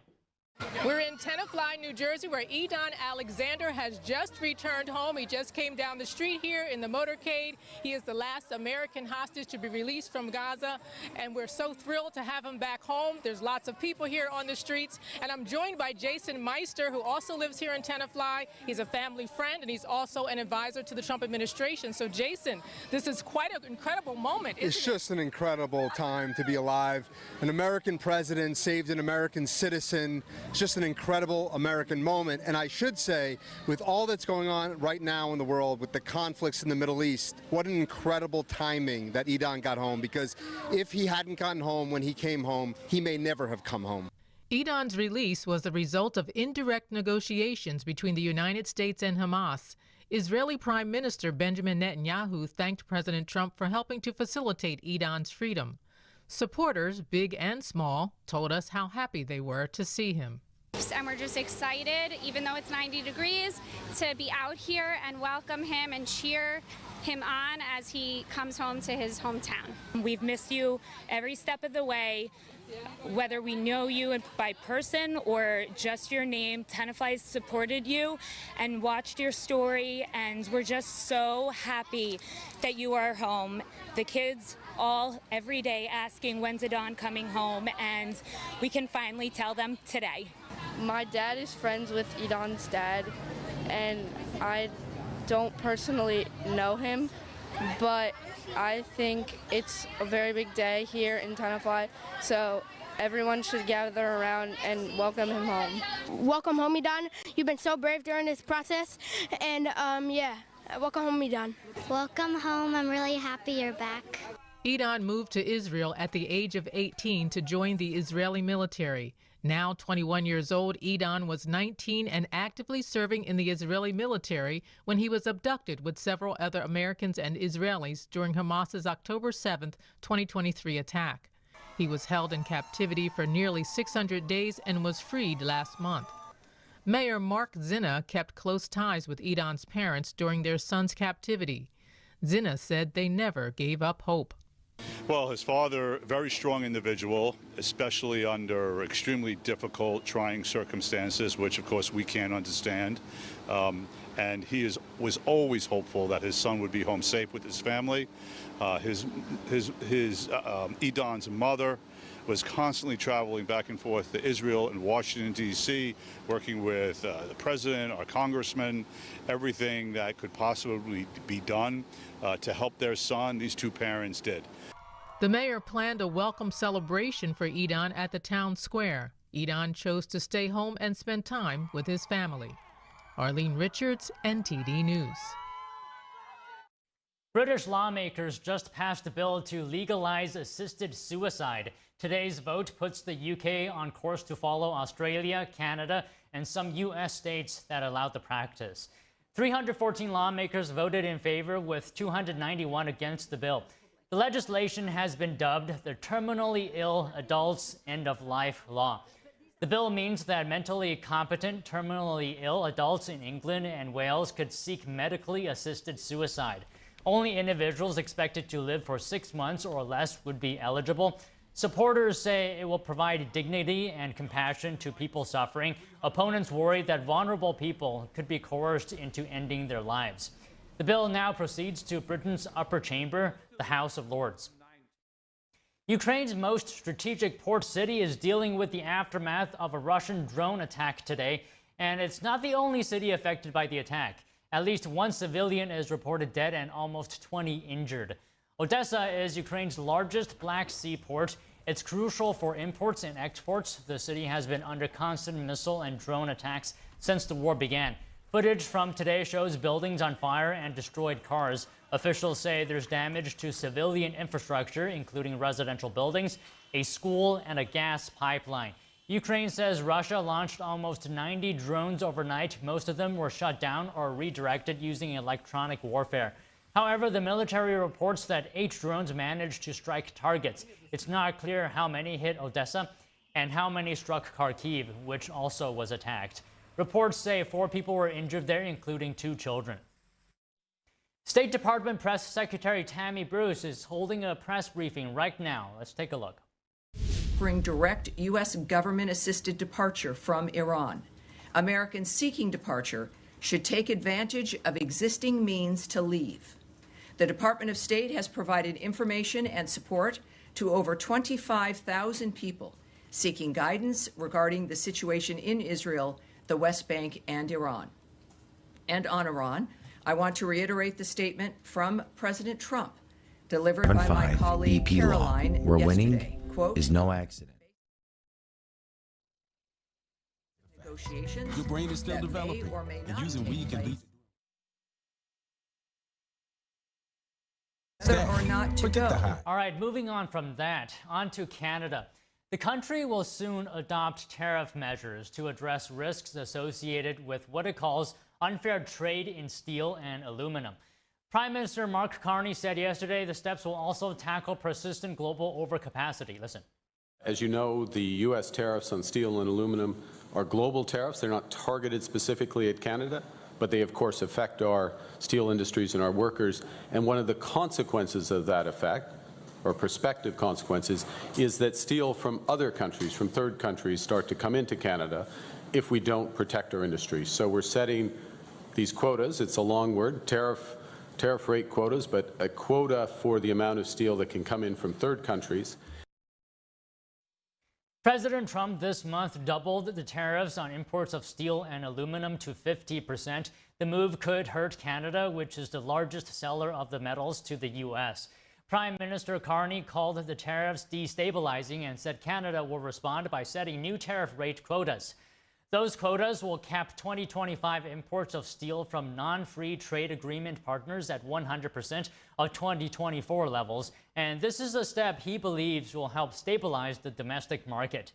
We're in Tenafly, New Jersey, where Edon Alexander has just returned home. He just came down the street here in the motorcade. He is the last American hostage to be released from Gaza, and we're so thrilled to have him back home. There's lots of people here on the streets, and I'm joined by Jason Meister, who also lives here in Tenafly. He's a family friend, and he's also an advisor to the Trump administration. So, Jason, this is quite an incredible moment, isn't it? It's just an incredible time to be alive. An American president saved an American citizen. It's just an incredible American moment. And I should say, with all that's going on right now in the world, with the conflicts in the Middle East, what an incredible timing that Edon got home, because if he hadn't gotten home when he came home, he may never have come home. Edon's release was the result of indirect negotiations between the United States and Hamas. Israeli Prime Minister Benjamin Netanyahu thanked President Trump for helping to facilitate Edon's freedom. Supporters, big and small, told us how happy they were to see him. And we're just excited, even though it's 90 degrees, to be out here and welcome him and cheer him on as he comes home to his hometown. We've missed you every step of the way. Whether we know you by person or just your name, Tenafly has supported you and watched your story, and we're just so happy that you are home. The kids all every day asking, when's Edon coming home, and we can finally tell them today. My dad is friends with Edon's dad, and I don't personally know him, but I think it's a very big day here in Tenafly, so everyone should gather around and welcome him home. Welcome home, Idan. You've been so brave during this process, and yeah, welcome home, Idan. Welcome home. I'm really happy you're back. Idan moved to Israel at the age of 18 to join the Israeli military. Now 21 years old, Idan was 19 and actively serving in the Israeli military when he was abducted with several other Americans and Israelis during Hamas's October 7, 2023 attack. He was held in captivity for nearly 600 days and was freed last month. Mayor Mark Zinna kept close ties with Idan's parents during their son's captivity. Zinna said they never gave up hope. Well, his father, very strong individual, especially under extremely difficult, trying circumstances, which of course we can't understand. And he was always hopeful that his son would be home safe with his family. Idan's mother was constantly traveling back and forth to Israel and Washington, D.C., working with the president, our congressman, everything that could possibly be done to help their son. These two parents did. The mayor planned a welcome celebration for Idan at the town square. Idan chose to stay home and spend time with his family. Arlene Richards, NTD News. British lawmakers just passed a bill to legalize assisted suicide. Today's vote puts the UK on course to follow Australia, Canada, and some U.S. states that allowed the practice. 314 lawmakers voted in favor, with 291 against the bill. The legislation has been dubbed the Terminally Ill Adults End of Life Law. The bill means that mentally competent, terminally ill adults in England and Wales could seek medically assisted suicide. Only individuals expected to live for 6 months or less would be eligible. Supporters say it will provide dignity and compassion to people suffering. Opponents worry that vulnerable people could be coerced into ending their lives. The bill now proceeds to Britain's upper chamber, the House of Lords. Ukraine's most strategic port city is dealing with the aftermath of a Russian drone attack today, and it's not the only city affected by the attack. At least one civilian is reported dead and almost 20 injured. Odessa is Ukraine's largest Black Sea port. It's crucial for imports and exports. The city has been under constant missile and drone attacks since the war began. Footage from today shows buildings on fire and destroyed cars. Officials say there's damage to civilian infrastructure, including residential buildings, a school, and a gas pipeline. Ukraine says Russia launched almost 90 drones overnight. Most of them were shut down or redirected using electronic warfare. However, the military reports that 8 drones managed to strike targets. It's not clear how many hit Odessa and how many struck Kharkiv, which also was attacked. Reports say 4 people were injured there, including 2 children. State Department Press Secretary Tammy Bruce is holding a press briefing right now. Let's take a look. Offering direct U.S. government-assisted departure from Iran. Americans seeking departure should take advantage of existing means to leave. The Department of State has provided information and support to over 25,000 people seeking guidance regarding the situation in Israel, the West Bank, and Iran. And on Iran, I want to reiterate the statement from President Trump, delivered by my colleague EP Caroline law. We're yesterday. winning Quote, is no accident. Negotiations Your brain is still that may developing, or may and not using take weed can lead whether or not to go. All right, moving on from that, on to Canada. The country will soon adopt tariff measures to address risks associated with what it calls unfair trade in steel and aluminum. Prime Minister Mark Carney said yesterday the steps will also tackle persistent global overcapacity. Listen. As you know, the U.S. tariffs on steel and aluminum are global tariffs. They're not targeted specifically at Canada, but they, of course, affect our steel industries and our workers. And one of the consequences of that effect, or prospective consequences, is that steel from other countries, from third countries, start to come into Canada if we don't protect our industries. So we're setting these quotas. It's a long word, tariff rate quotas, but a quota for the amount of steel that can come in from third countries. President Trump this month doubled the tariffs on imports of steel and aluminum to 50%. The move could hurt Canada, which is the largest seller of the metals to the U.S. Prime Minister Carney called the tariffs destabilizing and said Canada will respond by setting new tariff rate quotas. Those quotas will cap 2025 imports of steel from non-free trade agreement partners at 100% of 2024 levels, and this is a step he believes will help stabilize the domestic market.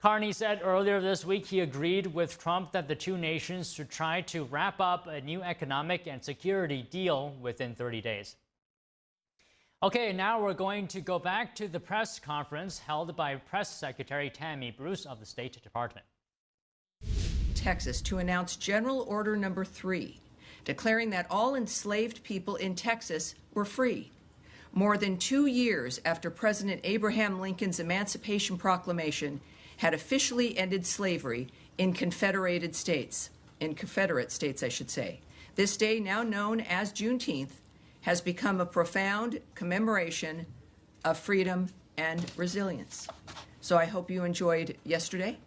Carney said earlier this week he agreed with Trump that the two nations should try to wrap up a new economic and security deal within 30 days. Okay, now we're going to go back to the press conference held by Press Secretary Tammy Bruce of the State Department. Texas to announce General Order Number 3, declaring that all enslaved people in Texas were free. More than 2 years after President Abraham Lincoln's Emancipation Proclamation had officially ended slavery in Confederate States, I should say. This day, now known as Juneteenth, has become a profound commemoration of freedom and resilience. So I hope you enjoyed yesterday,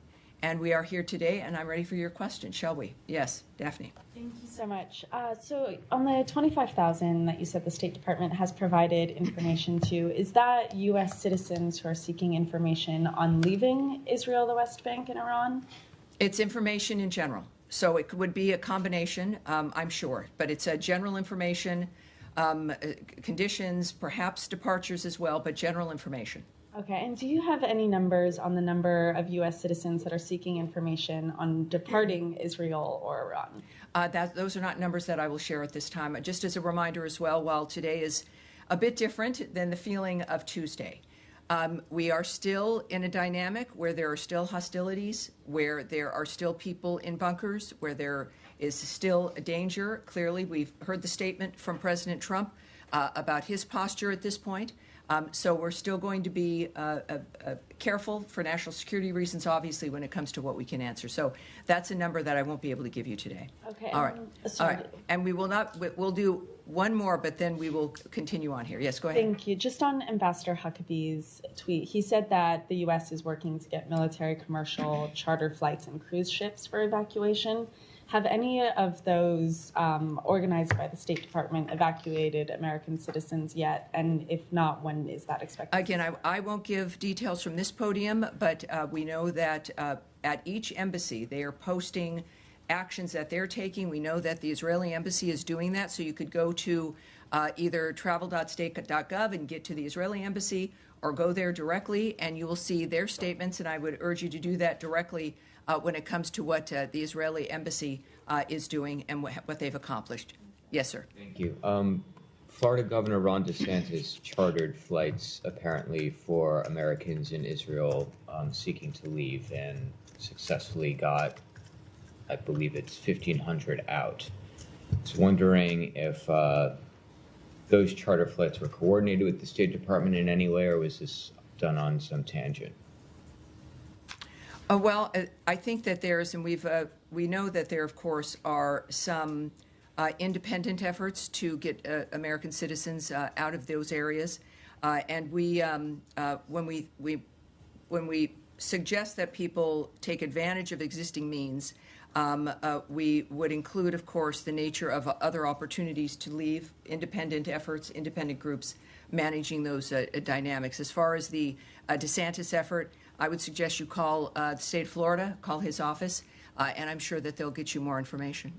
and we are here today, and I'm ready for your question, shall we? Yes, Daphne. Thank you so much. So on the 25,000 that you said the State Department has provided information to, is that U.S. citizens who are seeking information on leaving Israel, the West Bank, and Iran? It's information in general. So it would be a combination, I'm sure, but it's a general information, conditions, perhaps departures as well, but general information. Okay, and do you have any numbers on the number of U.S. citizens that are seeking information on departing Israel or Iran? Those are not numbers that I will share at this time. Just as a reminder as well, while today is a bit different than the feeling of Tuesday, we are still in a dynamic where there are still hostilities, where there are still people in bunkers, where there is still a danger. Clearly, we've heard the statement from President Trump about his posture at this point. So we're still going to be careful for national security reasons, obviously, when it comes to what we can answer. So that's a number that I won't be able to give you today. Okay. All right. All right. And we will not, we'll do one more, but then we will continue on here. Yes, go ahead. Thank you. Just on Ambassador Huckabee's tweet, he said that the U.S. is working to get military, commercial, charter flights, and cruise ships for evacuation. Have any of those organized by the State Department evacuated American citizens yet? And if not, when is that expected? Again, I won't give details from this podium, but we know that at each embassy, they are posting actions that they're taking. We know that the Israeli embassy is doing that. So you could go to either travel.state.gov and get to the Israeli embassy, or go there directly, and you will see their statements. And I would urge you to do that directly when it comes to what the Israeli embassy is doing and what they've accomplished. Yes, sir. Thank you. Florida Governor Ron DeSantis chartered flights apparently for Americans in Israel seeking to leave and successfully got, I believe it's 1,500 out. I was wondering if those charter flights were coordinated with the State Department in any way, or was this done on some tangent? Well, I think that there's, and we know that there, of course, are some independent efforts to get American citizens out of those areas, and when we suggest that people take advantage of existing means, we would include, of course, the nature of other opportunities to leave, independent efforts, independent groups managing those dynamics. As far as the DeSantis effort, I would suggest you call the state of Florida, call his office, and I'm sure that they'll get you more information.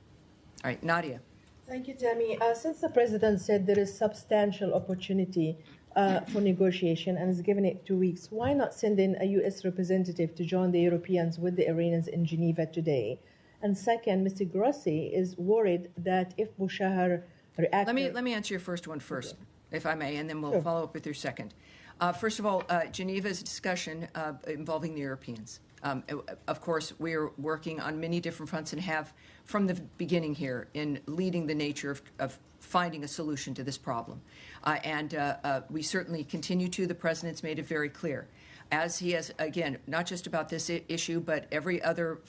All right, Nadia. Thank you, Tammy. Since the president said there is substantial opportunity for negotiation and has given it 2 weeks, why not send in a U.S. representative to join the Europeans with the Iranians in Geneva today? And second, Mr. Grossi is worried that if Bushehr reacts... Let me answer your first one first, if I may, and then we'll follow up with your second. First of all, Geneva is a discussion involving the Europeans. Of course, we're working on many different fronts and have from the beginning here in leading the nature of finding a solution to this problem. And we certainly continue to. The President's made it very clear, as he has, again, not just about this issue, but every other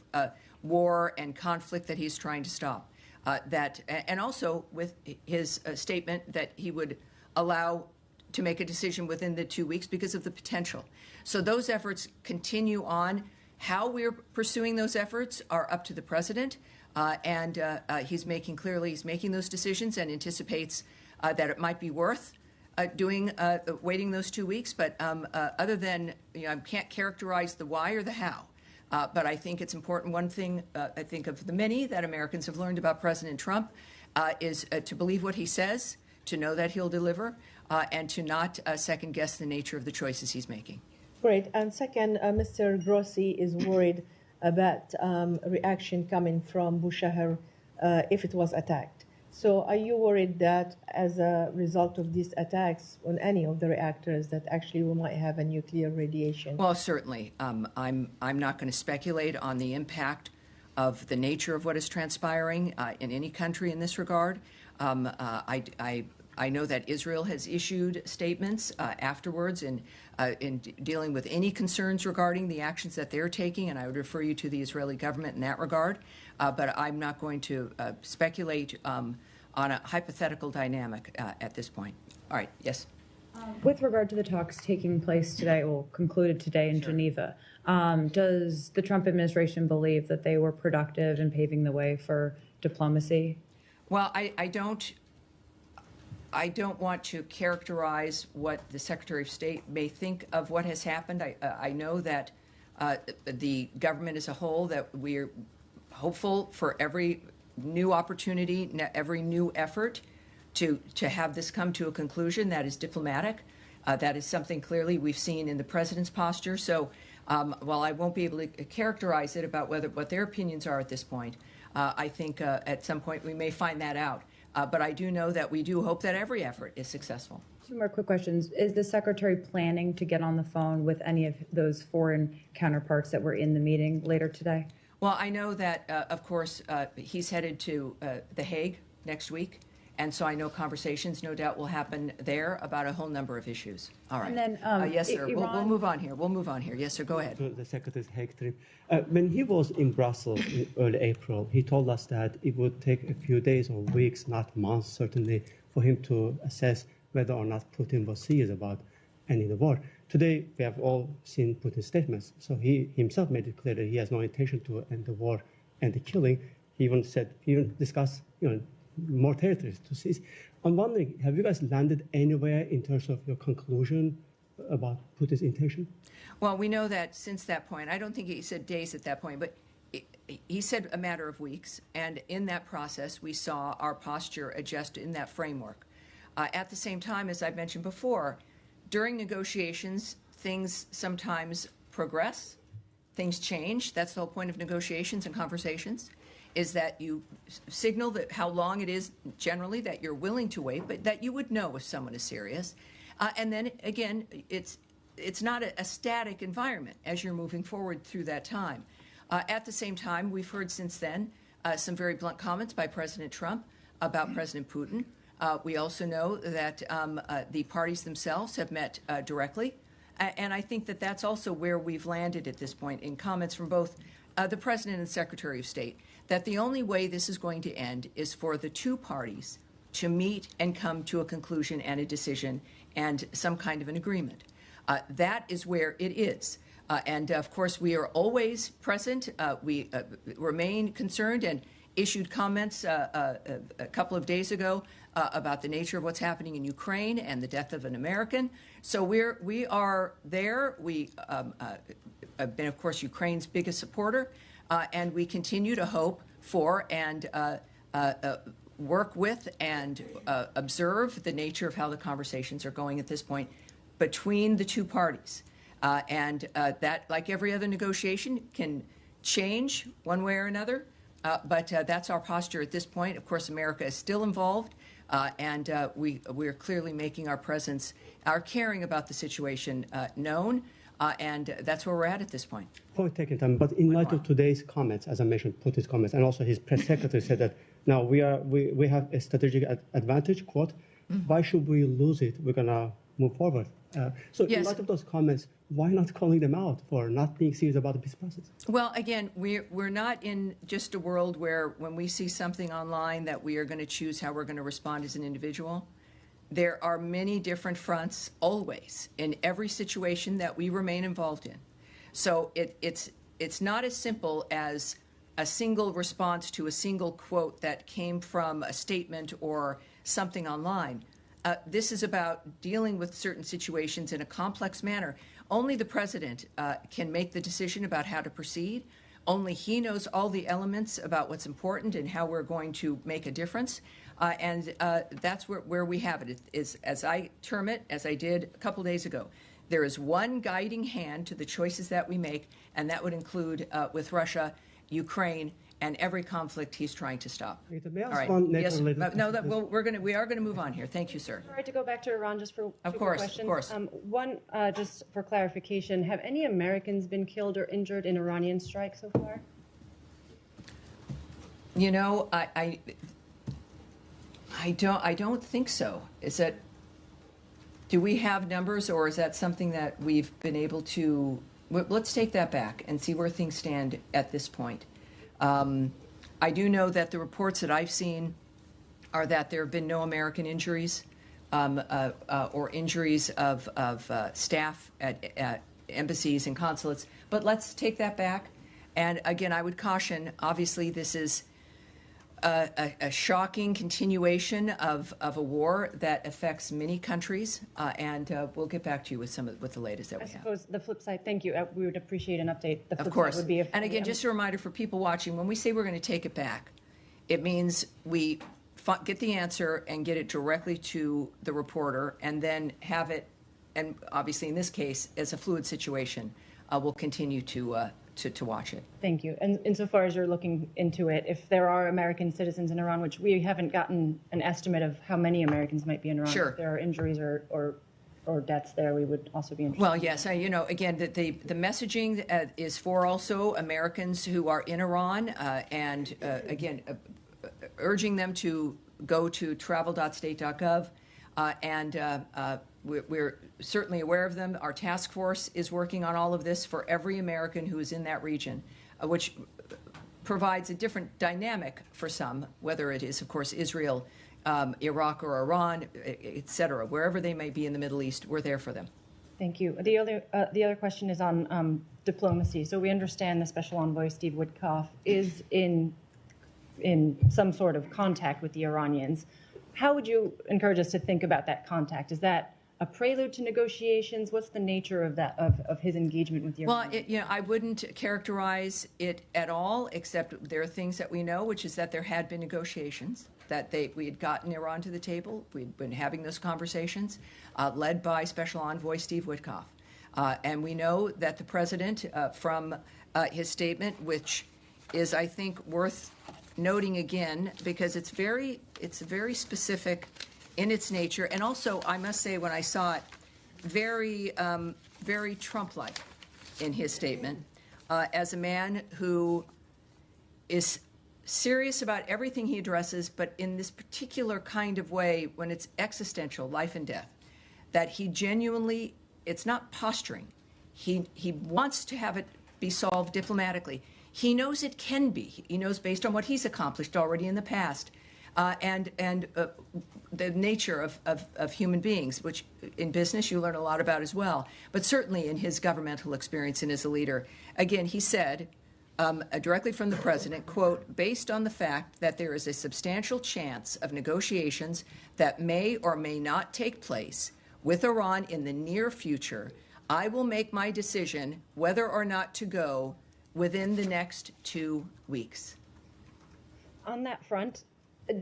war and conflict that he's trying to stop. And also with his statement that he would allow to make a decision within the 2 weeks because of the potential. So those efforts continue on. How we're pursuing those efforts are up to the president, and he's making those decisions and anticipates that it might be worth waiting those 2 weeks. But other than, I can't characterize the why or the how. But I think it's important. One thing I think of the many that Americans have learned about President Trump is to believe what he says, to know that he'll deliver, and to not second guess the nature of the choices he's making. Great. And second, Mr. Grossi is worried about reaction coming from Bushehr if it was attacked. So are you worried that as a result of these attacks on any of the reactors that actually we might have a nuclear radiation? Well, certainly. I'm not going to speculate on the impact of the nature of what is transpiring in any country in this regard. I know that Israel has issued statements afterwards in dealing with any concerns regarding the actions that they're taking, and I would refer you to the Israeli government in that regard. But I'm not going to speculate on a hypothetical dynamic at this point. All right, yes? With regard to the talks taking place today, well, concluded today in Geneva, does the Trump administration believe that they were productive in paving the way for diplomacy? Well, I don't want to characterize what the Secretary of State may think of what has happened. I know that the government as a whole, that we're hopeful for every new opportunity, every new effort to have this come to a conclusion that is diplomatic. That is something clearly we've seen in the president's posture. So while I won't be able to characterize it about what their opinions are at this point, I think at some point we may find that out. But I do know that we do hope that every effort is successful. Two more quick questions. Is the Secretary planning to get on the phone with any of those foreign counterparts that were in the meeting later today? Well, I know that, of course, he's headed to The Hague next week. And so I know conversations, no doubt, will happen there about a whole number of issues. All right. And then, yes, sir. We'll move on here. We'll move on here. Yes, sir. Go ahead. The Secretary's Hague trip. When he was in Brussels in early April, he told us that it would take a few days or weeks, not months, certainly, for him to assess whether or not Putin was serious about ending the war. Today, we have all seen Putin's statements. So he himself made it clear that he has no intention to end the war and the killing. He even discussed, more territories to seize. I'm wondering, have you guys landed anywhere in terms of your conclusion about Putin's intention? Well, we know that since that point, I don't think he said days at that point, but he said a matter of weeks. And in that process, we saw our posture adjust in that framework. At the same time, as I've mentioned before, during negotiations, things sometimes progress, things change. That's the whole point of negotiations and conversations, is that you signal that how long it is generally that you're willing to wait, but that you would know if someone is serious. And then, again, it's not a static environment as you're moving forward through that time. At the same time, we've heard since then some very blunt comments by President Trump about President Putin. We also know that the parties themselves have met directly. And I think that that's also where we've landed at this point in comments from both the President and Secretary of State, that the only way this is going to end is for the two parties to meet and come to a conclusion and a decision and some kind of an agreement. That is where it is. And, of course, we are always present. We remain concerned and issued comments a couple of days ago about the nature of what's happening in Ukraine and the death of an American. So we are there. We have been, of course, Ukraine's biggest supporter. And we continue to hope for and work with and observe the nature of how the conversations are going at this point between the two parties. And that, like every other negotiation, can change one way or another. But that's our posture at this point. Of course, America is still involved. And we're clearly making our presence, our caring about the situation known. And that's where we're at this point. Point taken, Tom. But in light of today's comments, as I mentioned, Putin's comments, and also his press secretary said that now we have a strategic advantage, quote. Why should we lose it? We're going to move forward. So in light of those comments, why not calling them out for not being serious about the peace process? Well, again, we're not in just a world where when we see something online that we are going to choose how we're going to respond as an individual. There are many different fronts always in every situation that we remain involved in. So it's not as simple as a single response to a single quote that came from a statement or something online. this is about dealing with certain situations in a complex manner. Only the president can make the decision about how to proceed. Only he knows all the elements about what's important and how we're going to make a difference. And that's where we have it. Is, as I term it, as I did a couple days ago, there is one guiding hand to the choices that we make, and that would include with Russia, Ukraine, and every conflict he's trying to stop. All right. Yes. No, we are gonna move on here. Thank you, sir. All right, to go back to Iran just for of two course, questions. Of course. One, just for clarification, have any Americans been killed or injured in Iranian strikes so far? You know, I don't think so. Is that? Do we have numbers, or is that something that we've been able to? Let's take that back and see where things stand at this point. I do know that the reports that I've seen are that there have been no American injuries or injuries of staff at embassies and consulates. But let's take that back. And again, I would caution, obviously, this is a shocking continuation of a war that affects many countries, and we'll get back to you with with the latest that we have. I suppose the flip side, thank you, we would appreciate an update. The flip of course. Side would be if and again, just a reminder for people watching, when we say we're going to take it back, it means we get the answer and get it directly to the reporter and then have it, and obviously in this case, as a fluid situation, we'll continue to watch it. Thank you. And insofar as you're looking into it, if there are American citizens in Iran, which we haven't gotten an estimate of how many Americans might be in Iran, sure. If there are injuries or deaths there, we would also be interested. Well, yes, you know, again, the messaging is for also Americans who are in Iran, and again, urging them to go to travel.state.gov, and we're certainly aware of them. Our task force is working on all of this for every American who is in that region, which provides a different dynamic for some, whether it is, of course, Israel, Iraq or Iran, et cetera. Wherever they may be in the Middle East, we're there for them. Thank you. The other question is on diplomacy. So we understand the Special Envoy Steve Witkoff is in some sort of contact with the Iranians. How would you encourage us to think about that contact? Is that a prelude to negotiations? What's the nature of that of his engagement with the Iranians? Well, I wouldn't characterize it at all, except there are things that we know, which is that there had been negotiations, that we had gotten Iran to the table. We'd been having those conversations, led by Special Envoy Steve Witkoff. And we know that the president, from his statement, which is, I think, worth noting again, because it's very specific in its nature, and also, I must say, when I saw it, very Trump-like in his statement, as a man who is serious about everything he addresses, but in this particular kind of way, when it's existential, life and death, that he genuinely, it's not posturing. He wants to have it be solved diplomatically. He knows it can be. He knows, based on what he's accomplished already in the past, and the nature of human beings, which in business you learn a lot about as well, but certainly in his governmental experience and as a leader. Again, he said, directly from the president, quote, based on the fact that there is a substantial chance of negotiations that may or may not take place with Iran in the near future, I will make my decision whether or not to go within the next 2 weeks. On that front,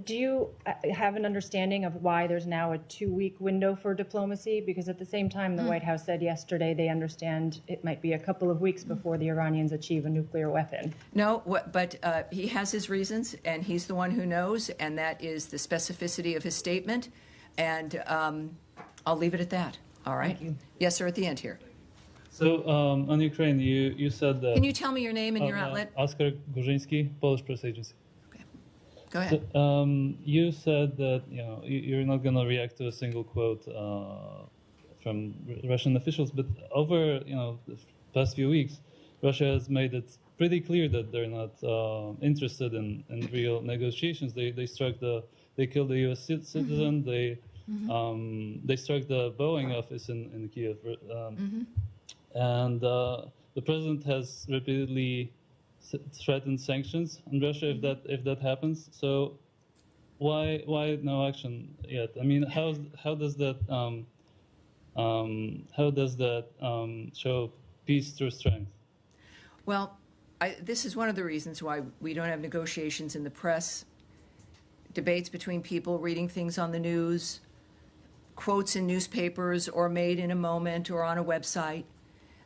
do you have an understanding of why there's now a 2-week window for diplomacy? Because at the same time, the White House said yesterday they understand it might be a couple of weeks before the Iranians achieve a nuclear weapon. No, but he has his reasons, and he's the one who knows, and that is the specificity of his statement. And I'll leave it at that. All right? Thank you. Yes, sir, at the end here. So on Ukraine, you said that... Can you tell me your name and your outlet? Oskar Gurzyński, Polish Press Agency. Go ahead. So, you said that you're not going to react to a single quote from Russian officials, but over the past few weeks, Russia has made it pretty clear that they're not interested in real negotiations. They killed a U.S. citizen. They struck the Boeing office in Kiev, and the president has repeatedly threatened sanctions on Russia if that happens. So, why no action yet? I mean, how does that show peace through strength? Well, this is one of the reasons why we don't have negotiations in the press, debates between people reading things on the news, quotes in newspapers or made in a moment or on a website,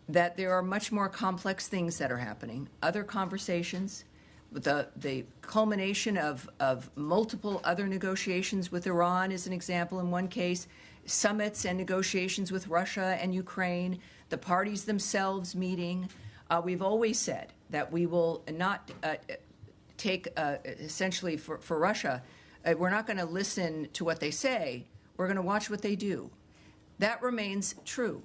that there are much more complex things that are happening. Other conversations, the culmination of multiple other negotiations with Iran is an example in one case, summits and negotiations with Russia and Ukraine, the parties themselves meeting. We've always said that we will not take, essentially for Russia, we're not going to listen to what they say, we're going to watch what they do. That remains true.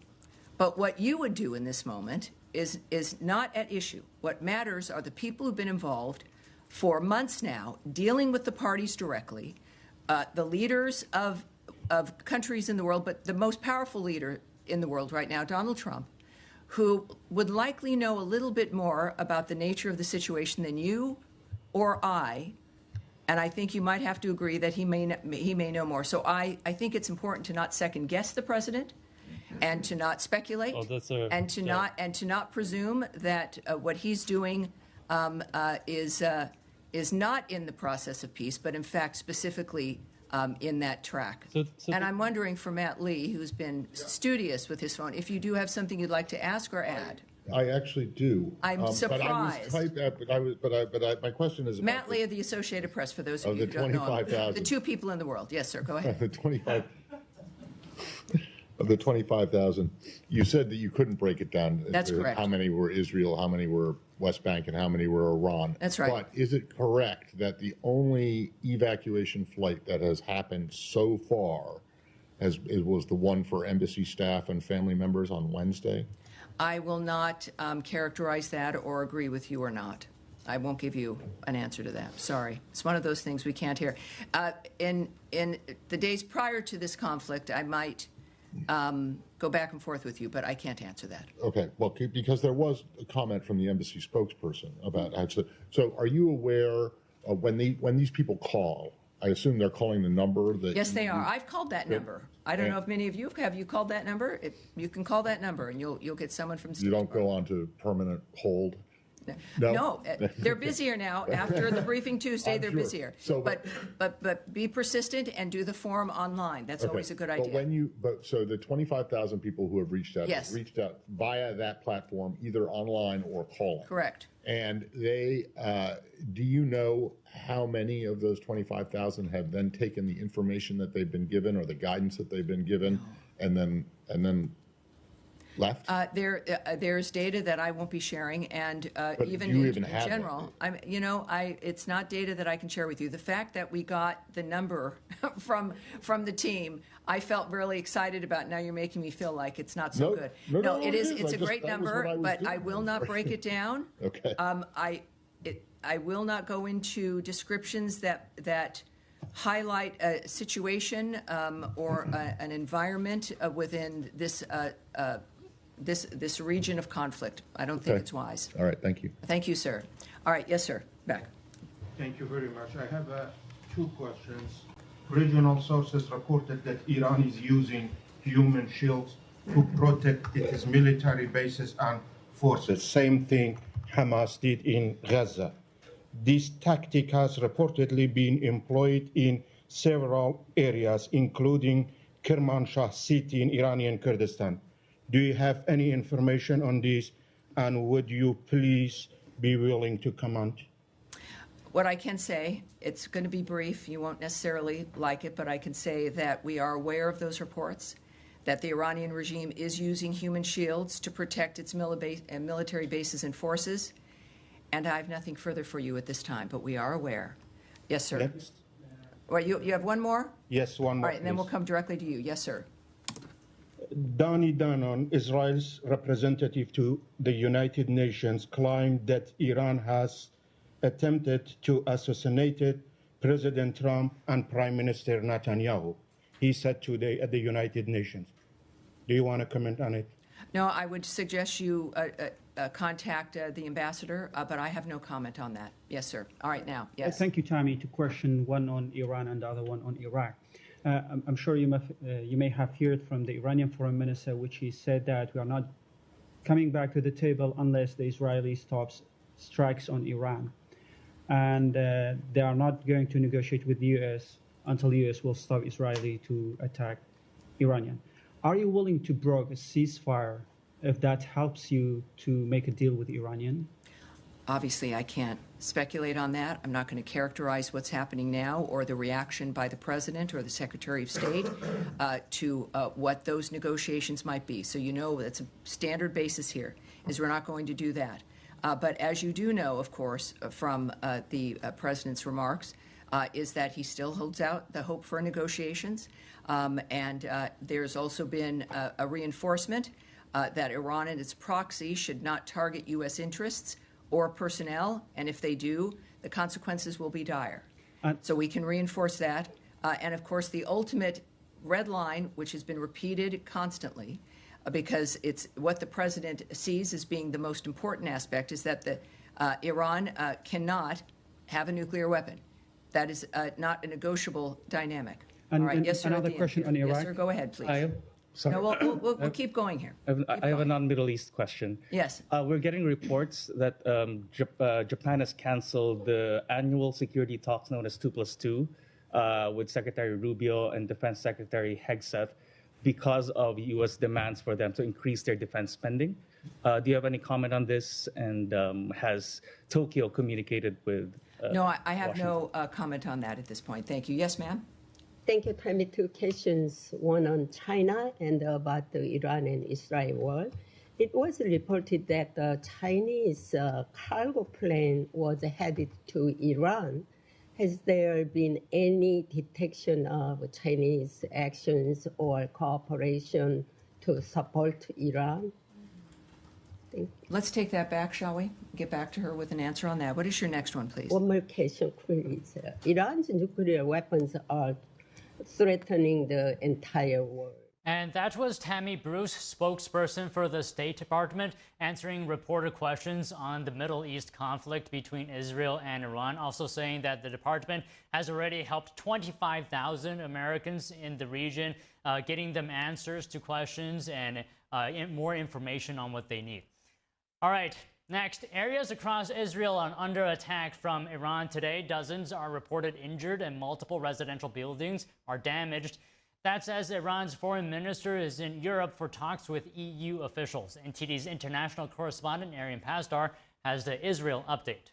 But what you would do in this moment is not at issue. What matters are the people who've been involved for months now, dealing with the parties directly, the leaders of countries in the world, but the most powerful leader in the world right now, Donald Trump, who would likely know a little bit more about the nature of the situation than you or I. And I think you might have to agree that he may know more. So I think it's important to not second guess the president, and to not speculate, and to not presume that what he's doing is not in the process of peace, but in fact specifically in that track. And I'm wondering for Matt Lee, who's been studious with his phone, if you do have something you'd like to ask or add. I actually do. I'm surprised. My question is about Matt Lee of the Associated Press, for those of you who don't know him. The two people in the world. Yes, sir, go ahead. Of the 25,000, you said that you couldn't break it down. That's correct. How many were Israel, how many were West Bank, and how many were Iran. That's right. But is it correct that the only evacuation flight that has happened so far was the one for embassy staff and family members on Wednesday? I will not characterize that or agree with you or not. I won't give you an answer to that. Sorry. It's one of those things we can't hear. In the days prior to this conflict, I might go back and forth with you, but I can't answer that. Okay. Well, because there was a comment from the embassy spokesperson about actually. So are you aware of when these people call, I assume they're calling the number that... Yes, they are. I've called that number. I don't know if many of you have. You called that number? You can call that number, and you'll get someone from... You don't go on to permanent hold? No, they're busier now. After the briefing Tuesday, they're busier. So, but be persistent and do the form online. That's always a good idea. So the 25,000 people who have reached out, yes, reached out via that platform, either online or calling. Correct. And they, do you know how many of those 25,000 have then taken the information that they've been given or the guidance that they've been given, and then left? There's data that I won't be sharing, and even in general, it's not data that I can share with you. The fact that we got the number from the team, I felt really excited about. Now you're making me feel like it's not so good. No, it is. It's a great number, but I will not break it down. Okay. I will not go into descriptions that highlight a situation or an environment within this region of conflict. I don't think it's wise. All right, thank you. Thank you, sir. All right, yes, sir. Back. Thank you very much. I have two questions. Regional sources reported that Iran is using human shields to protect its military bases and forces. Same thing Hamas did in Gaza. This tactic has reportedly been employed in several areas, including Kermanshah city in Iranian Kurdistan. Do you have any information on this, and would you please be willing to comment? What I can say, it's going to be brief. You won't necessarily like it, but I can say that we are aware of those reports, that the Iranian regime is using human shields to protect its military bases and forces, and I have nothing further for you at this time, but we are aware. Yes, sir. Next. Well, you have one more? Yes, one more. All right, and then we'll come directly to you. Yes, sir. Danny Danon, Israel's representative to the United Nations, claimed that Iran has attempted to assassinate President Trump and Prime Minister Netanyahu. He said today at the United Nations. Do you want to comment on it? No, I would suggest you contact the ambassador, but I have no comment on that. Yes, sir. All right, now, yes. Thank you, Tammy. To question one on Iran and the other one on Iraq. I'm sure you may have heard from the Iranian foreign minister, which he said that we are not coming back to the table unless the Israeli stops strikes on Iran. And they are not going to negotiate with the U.S. until the U.S. will stop Israeli to attack Iranian. Are you willing to broker a ceasefire if that helps you to make a deal with Iranian? Obviously, I can't speculate on that. I'm not going to characterize what's happening now or the reaction by the President or the Secretary of State to what those negotiations might be. So you know that's a standard basis here, is we're not going to do that. But as you do know, of course, from the President's remarks, is that he still holds out the hope for negotiations. And there's also been a reinforcement that Iran and its proxy should not target U.S. interests or personnel, and if they do, the consequences will be dire. So we can reinforce that. And of course, the ultimate red line, which has been repeated constantly, because it's what the President sees as being the most important aspect, is that Iran cannot have a nuclear weapon. That is not a negotiable dynamic. And, all right, yes, sir. Another question on Iraq. Yes, sir. Go ahead, please. No, we'll keep going here. I have a non-Middle East question. Yes. We're getting reports that Japan has canceled the annual security talks known as 2+2 with Secretary Rubio and Defense Secretary Hegseth because of U.S. demands for them to increase their defense spending. Do you have any comment on this? And has Tokyo communicated with No, I have Washington? no comment on that at this point. Thank you. Yes, ma'am. Thank you, Tammy. Two questions, one on China and about the Iran and Israel war. It was reported that the Chinese cargo plane was headed to Iran. Has there been any detection of Chinese actions or cooperation to support Iran? Let's take that back, shall we? Get back to her with an answer on that. What is your next one, please? One more question, please. Iran's nuclear weapons are threatening the entire world. And that was Tammy Bruce, spokesperson for the State Department, answering reporter questions on the Middle East conflict between Israel and Iran, also saying that the department has already helped 25,000 Americans in the region, getting them answers to questions and more information on what they need. All right, next, areas across Israel are under attack from Iran today. Dozens are reported injured and multiple residential buildings are damaged. That's as Iran's foreign minister is in Europe for talks with EU officials. NTD's international correspondent, Arian Pasdar, has the Israel update.